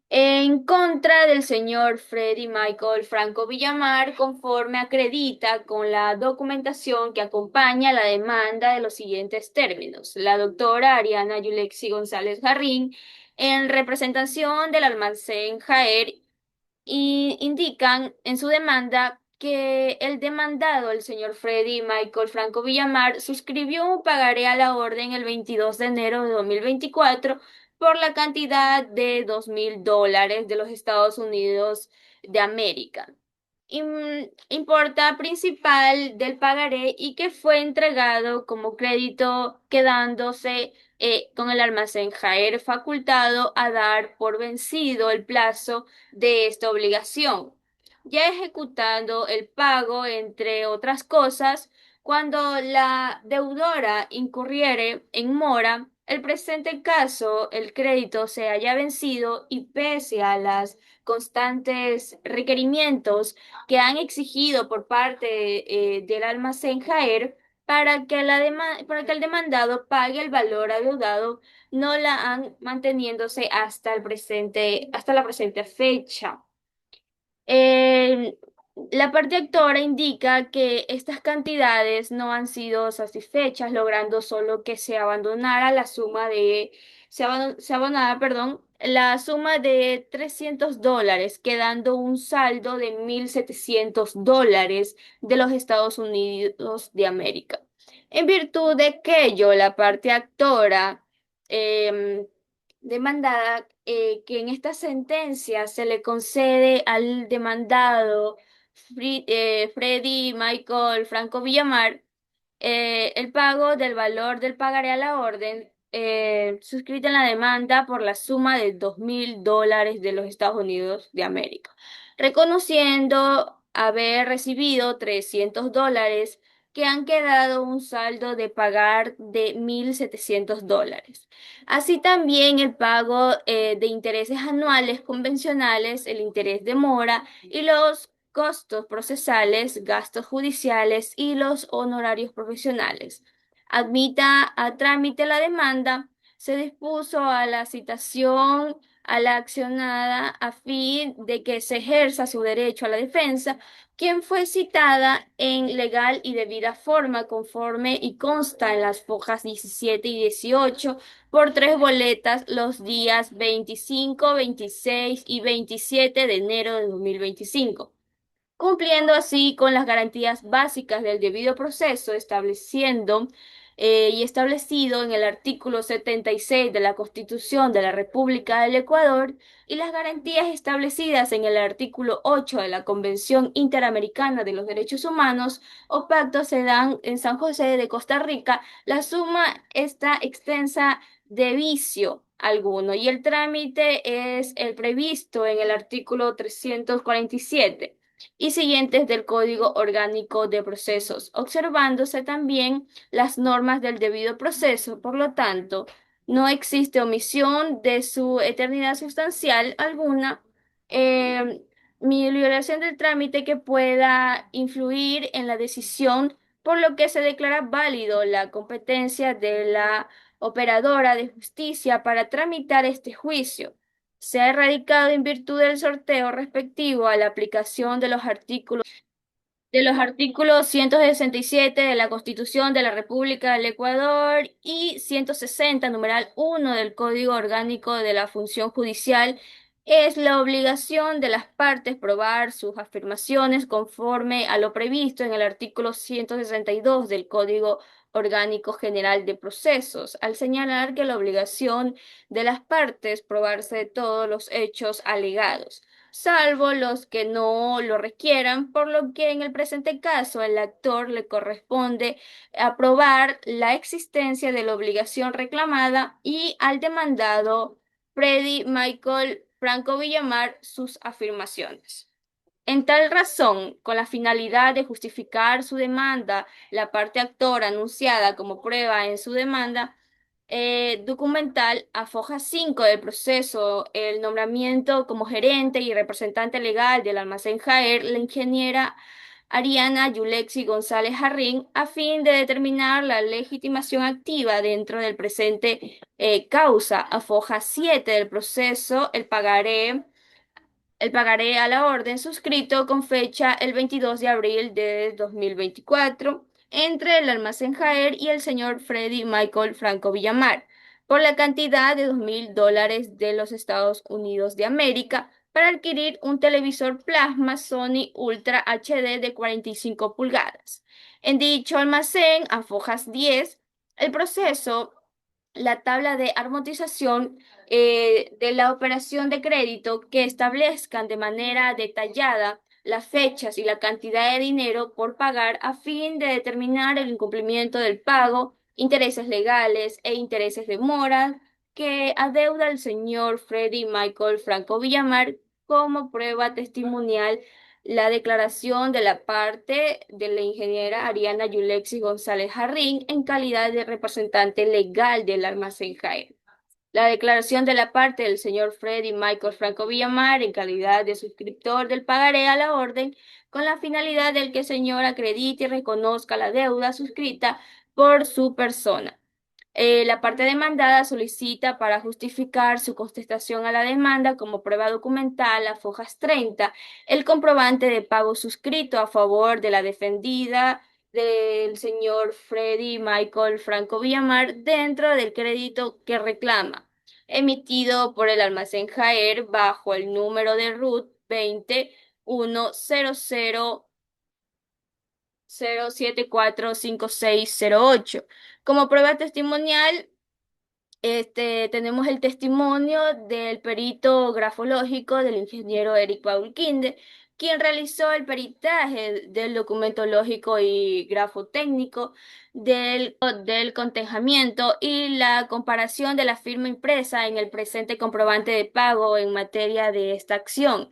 En contra del señor Freddy Michael Franco Villamar, conforme acredita con la documentación que acompaña la demanda de los siguientes términos. La doctora Ariana Yulexi González Jarrín, en representación del almacén Jaer, y indican en su demanda que el demandado, el señor Freddy Michael Franco Villamar, suscribió un pagaré a la orden el 22 de enero de 2024 por la cantidad de $2.000 de los Estados Unidos de América. Importa principal del pagaré y que fue entregado como crédito, quedándose con el almacén Jaer facultado a dar por vencido el plazo de esta obligación, ya ejecutando el pago, entre otras cosas, cuando la deudora incurriere en mora. El presente caso, el crédito se haya vencido y pese a las constantes requerimientos que han exigido por parte del almacén Jaer para que para que el demandado pague el valor adeudado, no la han manteniéndose hasta la presente fecha. Eh, la parte actora indica que estas cantidades no han sido satisfechas, logrando solo que se abandonara se abonara, perdón, la suma de $300, quedando un saldo de $1.700 de los Estados Unidos de América. En virtud de que ello, la parte actora em, demandada, que en esta sentencia se le concede al demandado Freddy Michael Franco Villamar el pago del valor del pagaré a la orden suscrita en la demanda por la suma de $2.000 de los Estados Unidos de América, reconociendo haber recibido $300 que han quedado un saldo de pagar de $1.700. Así también el pago de intereses anuales convencionales, el interés de mora y los costos procesales, gastos judiciales y los honorarios profesionales. Admita a trámite la demanda, se dispuso a la citación a la accionada a fin de que se ejerza su derecho a la defensa, quien fue citada en legal y debida forma conforme y consta en las fojas 17 y 18 por 3 boletas los días 25, 26 y 27 de enero de 2025, cumpliendo así con las garantías básicas del debido proceso, estableciendo y establecido en el artículo 76 de la Constitución de la República del Ecuador y las garantías establecidas en el artículo 8 de la Convención Interamericana de los Derechos Humanos o Pacto se dan en San José de Costa Rica. La suma está extensa de vicio alguno y el trámite es el previsto en el artículo 347 y siguientes del Código Orgánico de Procesos, observándose también las normas del debido proceso. Por lo tanto, no existe omisión de su eternidad sustancial alguna, eh, ni violación del trámite que pueda influir en la decisión, por lo que se declara válido la competencia de la operadora de justicia para tramitar este juicio. Se ha erradicado en virtud del sorteo respectivo a la aplicación de los artículos 167 de la Constitución de la República del Ecuador y 160, numeral 1 del Código Orgánico de la Función Judicial, es la obligación de las partes probar sus afirmaciones conforme a lo previsto en el artículo 162 del Código Orgánico General de Procesos, al señalar que la obligación de las partes probarse de todos los hechos alegados salvo los que no lo requieran, por lo que en el presente caso al actor le corresponde aprobar la existencia de la obligación reclamada y al demandado Freddy Michael Franco Villamar sus afirmaciones. En tal razón, con la finalidad de justificar su demanda, la parte actora anunciada como prueba en su demanda documental afoja 5 del proceso, el nombramiento como gerente y representante legal del almacén Jaer, la ingeniera Ariana Yulexi González Jarrín, a fin de determinar la legitimación activa dentro del presente causa. Afoja 7 del proceso, el pagaré a la orden suscrito con fecha el 22 de abril de 2024 entre el almacén Jaer y el señor Freddy Michael Franco Villamar por la cantidad de $2.000 de los Estados Unidos de América para adquirir un televisor plasma Sony Ultra HD de 45 pulgadas. En dicho almacén, a fojas 10, el proceso, la tabla de amortización de la operación de crédito que establezcan de manera detallada las fechas y la cantidad de dinero por pagar a fin de determinar el incumplimiento del pago, intereses legales e intereses de mora que adeuda el señor Freddy Michael Franco Villamar como prueba testimonial la declaración de la parte de la ingeniera Ariana Yulexi González Jarrín en calidad de representante legal del almacén Jaén. La declaración de la parte del señor Freddy Michael Franco Villamar en calidad de suscriptor del pagaré a la orden con la finalidad del que el señor acredite y reconozca la deuda suscrita por su persona. La parte demandada solicita para justificar su contestación a la demanda como prueba documental a fojas 30 el comprobante de pago suscrito a favor de la defendida del señor Freddy Michael Franco Villamar dentro del crédito que reclama, emitido por el almacén Jaer bajo el número de RUT 20-100-0745608. Como prueba testimonial, tenemos el testimonio del perito grafológico del ingeniero Eric Paul Quinde, quien realizó el peritaje del documento lógico y grafotécnico del contenjamiento y la comparación de la firma impresa en el presente comprobante de pago en materia de esta acción.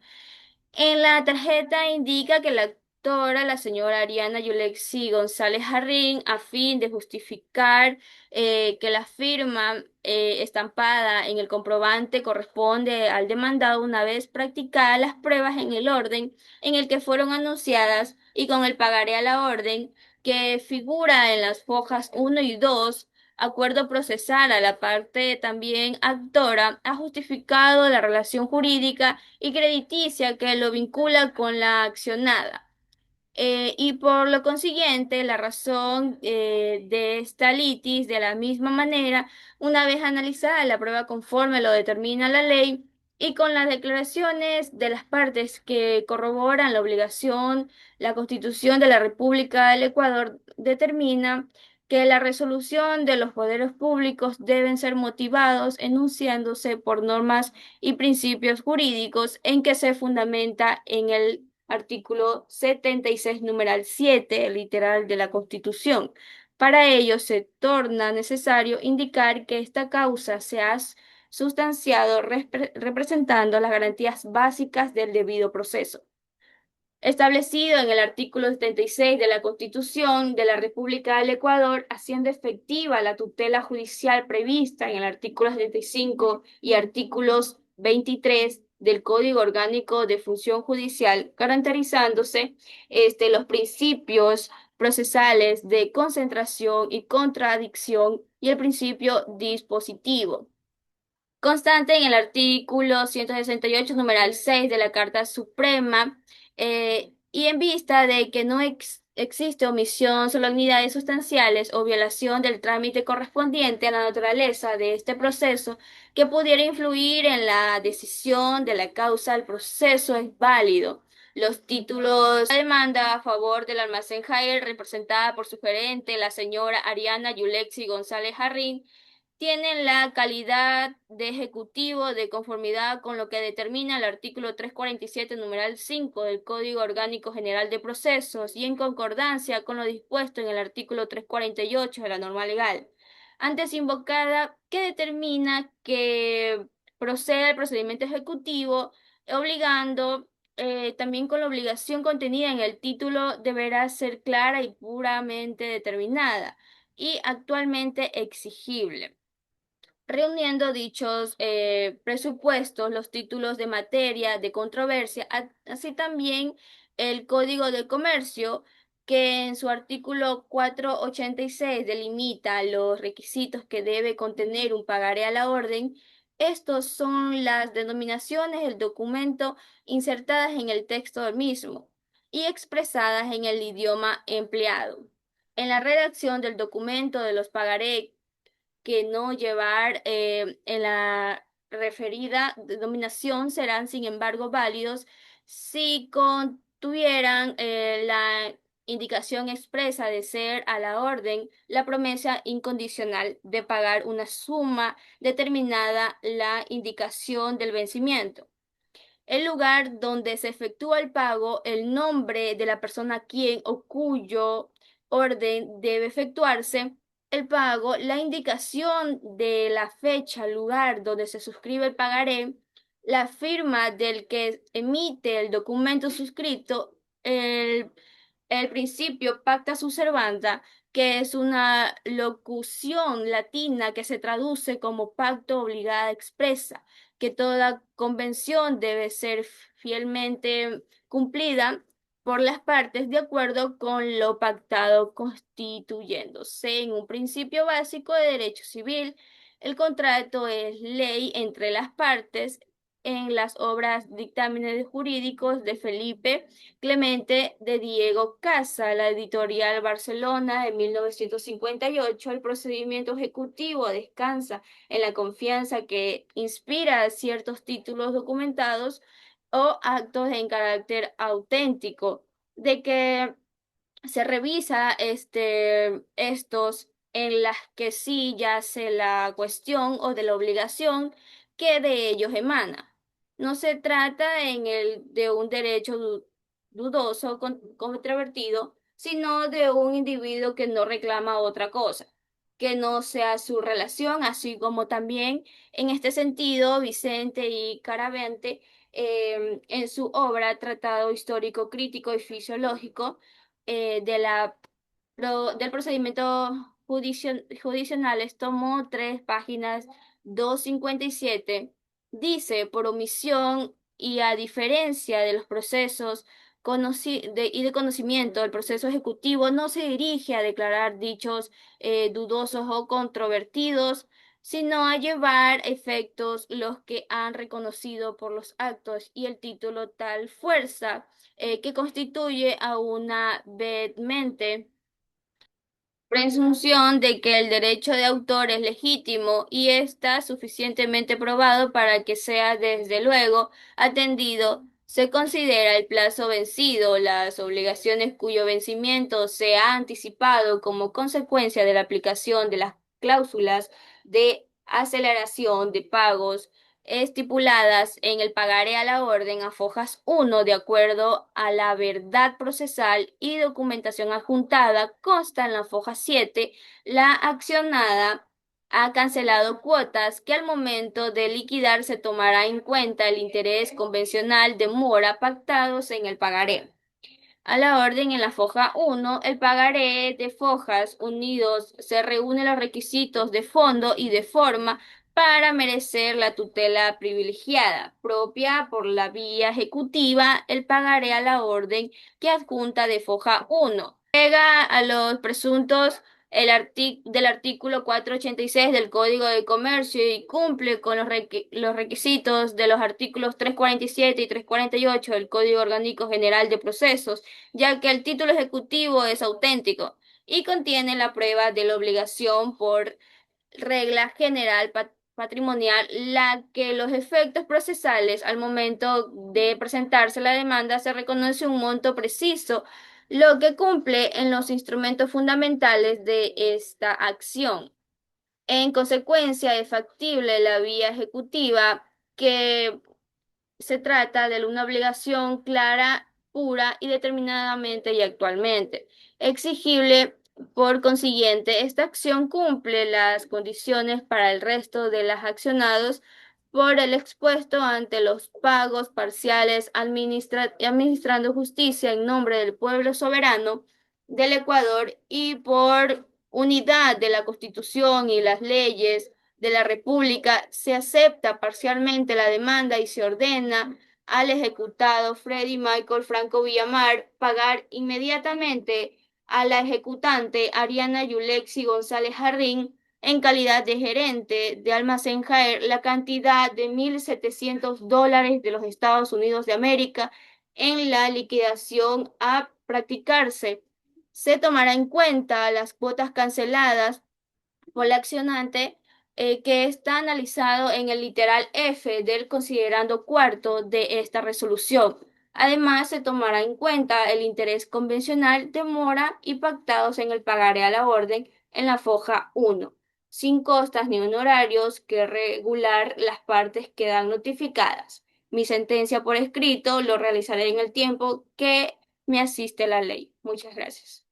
En la tarjeta indica que la actora, la señora Ariana Yulexi González Jarrín, a fin de justificar que la firma estampada en el comprobante corresponde al demandado una vez practicadas las pruebas en el orden en el que fueron anunciadas y con el pagaré a la orden que figura en las hojas 1 y 2. Acuerdo procesal a la parte también actora ha justificado la relación jurídica y crediticia que lo vincula con la accionada. Y por lo consiguiente, la razón de esta litis, de la misma manera, una vez analizada la prueba conforme lo determina la ley y con las declaraciones de las partes que corroboran la obligación, la Constitución de la República del Ecuador determina que la resolución de los poderes públicos deben ser motivados enunciándose por normas y principios jurídicos en que se fundamenta en el artículo 76, numeral 7, literal de la Constitución. Para ello se torna necesario indicar que esta causa se ha sustanciado representando las garantías básicas del debido proceso establecido en el artículo 76 de la Constitución de la República del Ecuador, haciendo efectiva la tutela judicial prevista en el artículo 75 y artículos 23 del Código Orgánico de Función Judicial, garantizándose los principios procesales de concentración y contradicción y el principio dispositivo constante en el artículo 168, numeral 6 de la Carta Suprema, y en vista de que no existe omisión, solemnidades sustanciales o violación del trámite correspondiente a la naturaleza de este proceso que pudiera influir en la decisión de la causa, el proceso es válido. Los títulos de demanda a favor del almacén Jael, representada por su gerente, la señora Ariana Yulexi González Jarrín, tienen la calidad de ejecutivo de conformidad con lo que determina el artículo 347, numeral 5 del Código Orgánico General de Procesos y en concordancia con lo dispuesto en el artículo 348 de la norma legal. Antes invocada, que determina que proceda el procedimiento ejecutivo, obligando también con la obligación contenida en el título deberá ser clara y puramente determinada y actualmente exigible reuniendo dichos presupuestos, los títulos de materia de controversia, así también el Código de Comercio, que en su artículo 486 delimita los requisitos que debe contener un pagaré a la orden. Estos son las denominaciones del documento insertadas en el texto del mismo y expresadas en el idioma empleado. En la redacción del documento de los pagaré que no llevar en la referida denominación serán, sin embargo, válidos si contuvieran la indicación expresa de ser a la orden la promesa incondicional de pagar una suma determinada, la indicación del vencimiento el lugar donde se efectúa el pago, el nombre de la persona a quien o cuyo orden debe efectuarse el pago, la indicación de la fecha, lugar donde se suscribe el pagaré, la firma del que emite el documento suscrito, el, el principio pacta sunt servanda, que es una locución latina que se traduce como pacto obligada expresa que toda convención debe ser fielmente cumplida por las partes de acuerdo con lo pactado, constituyéndose en un principio básico de derecho civil. El contrato es ley entre las partes en las obras dictámenes jurídicos de Felipe Clemente de Diego Casa, la editorial Barcelona de 1958. El procedimiento ejecutivo descansa en la confianza que inspira ciertos títulos documentados o actos en carácter auténtico, de que se revisa estos en las que sí yace la cuestión o de la obligación que de ellos emana. No se trata de un derecho dudoso, controvertido, sino de un individuo que no reclama otra cosa que no sea su relación, así como también en este sentido Vicente y Caravente en su obra Tratado Histórico Crítico y Fisiológico del procedimiento judicionales, tomó 3 páginas 257, dice, por omisión y a diferencia de los procesos y de conocimiento, el proceso ejecutivo no se dirige a declarar dichos dudosos o controvertidos, sino a llevar efectos los que han reconocido por los actos y el título tal fuerza que constituye a una vehemente presunción de que el derecho de autor es legítimo y está suficientemente probado para que sea desde luego atendido. Se considera el plazo vencido, las obligaciones cuyo vencimiento se ha anticipado como consecuencia de la aplicación de las cláusulas de aceleración de pagos estipuladas en el pagaré a la orden a fojas 1 de acuerdo a la verdad procesal y documentación adjuntada consta en la foja 7, la accionada ha cancelado cuotas que al momento de liquidar se tomará en cuenta el interés convencional de mora pactados en el pagaré. A la orden en la foja 1, el pagaré de fojas unidos se reúnen los requisitos de fondo y de forma para merecer la tutela privilegiada, propia por la vía ejecutiva, el pagaré a la orden que adjunta de foja 1. Llega a los presuntos del artículo 486 del Código de Comercio y cumple con los requisitos de los artículos 347 y 348 del Código Orgánico General de Procesos, ya que el título ejecutivo es auténtico y contiene la prueba de la obligación por regla general patrimonial, la que los efectos procesales al momento de presentarse la demanda se reconoce un monto preciso, lo que cumple en los instrumentos fundamentales de esta acción. En consecuencia, es factible la vía ejecutiva que se trata de una obligación clara, pura y determinadamente y actualmente exigible. Por consiguiente, esta acción cumple las condiciones para el resto de los accionados por el expuesto ante los pagos parciales administrando justicia en nombre del pueblo soberano del Ecuador y por unidad de la Constitución y las leyes de la República, se acepta parcialmente la demanda y se ordena al ejecutado Freddy Michael Franco Villamar pagar inmediatamente a la ejecutante Ariana Yulexi González Jarrín en calidad de gerente de Almacén Jaer la cantidad de $1.700 de los Estados Unidos de América en la liquidación a practicarse. Se tomará en cuenta las cuotas canceladas por la accionante que está analizado en el literal F del considerando cuarto de esta resolución. Además, se tomará en cuenta el interés convencional de mora y pactados en el pagaré a la orden en la foja 1, sin costas ni honorarios que regular las partes quedan notificadas. Mi sentencia por escrito lo realizaré en el tiempo que me asiste la ley. Muchas gracias.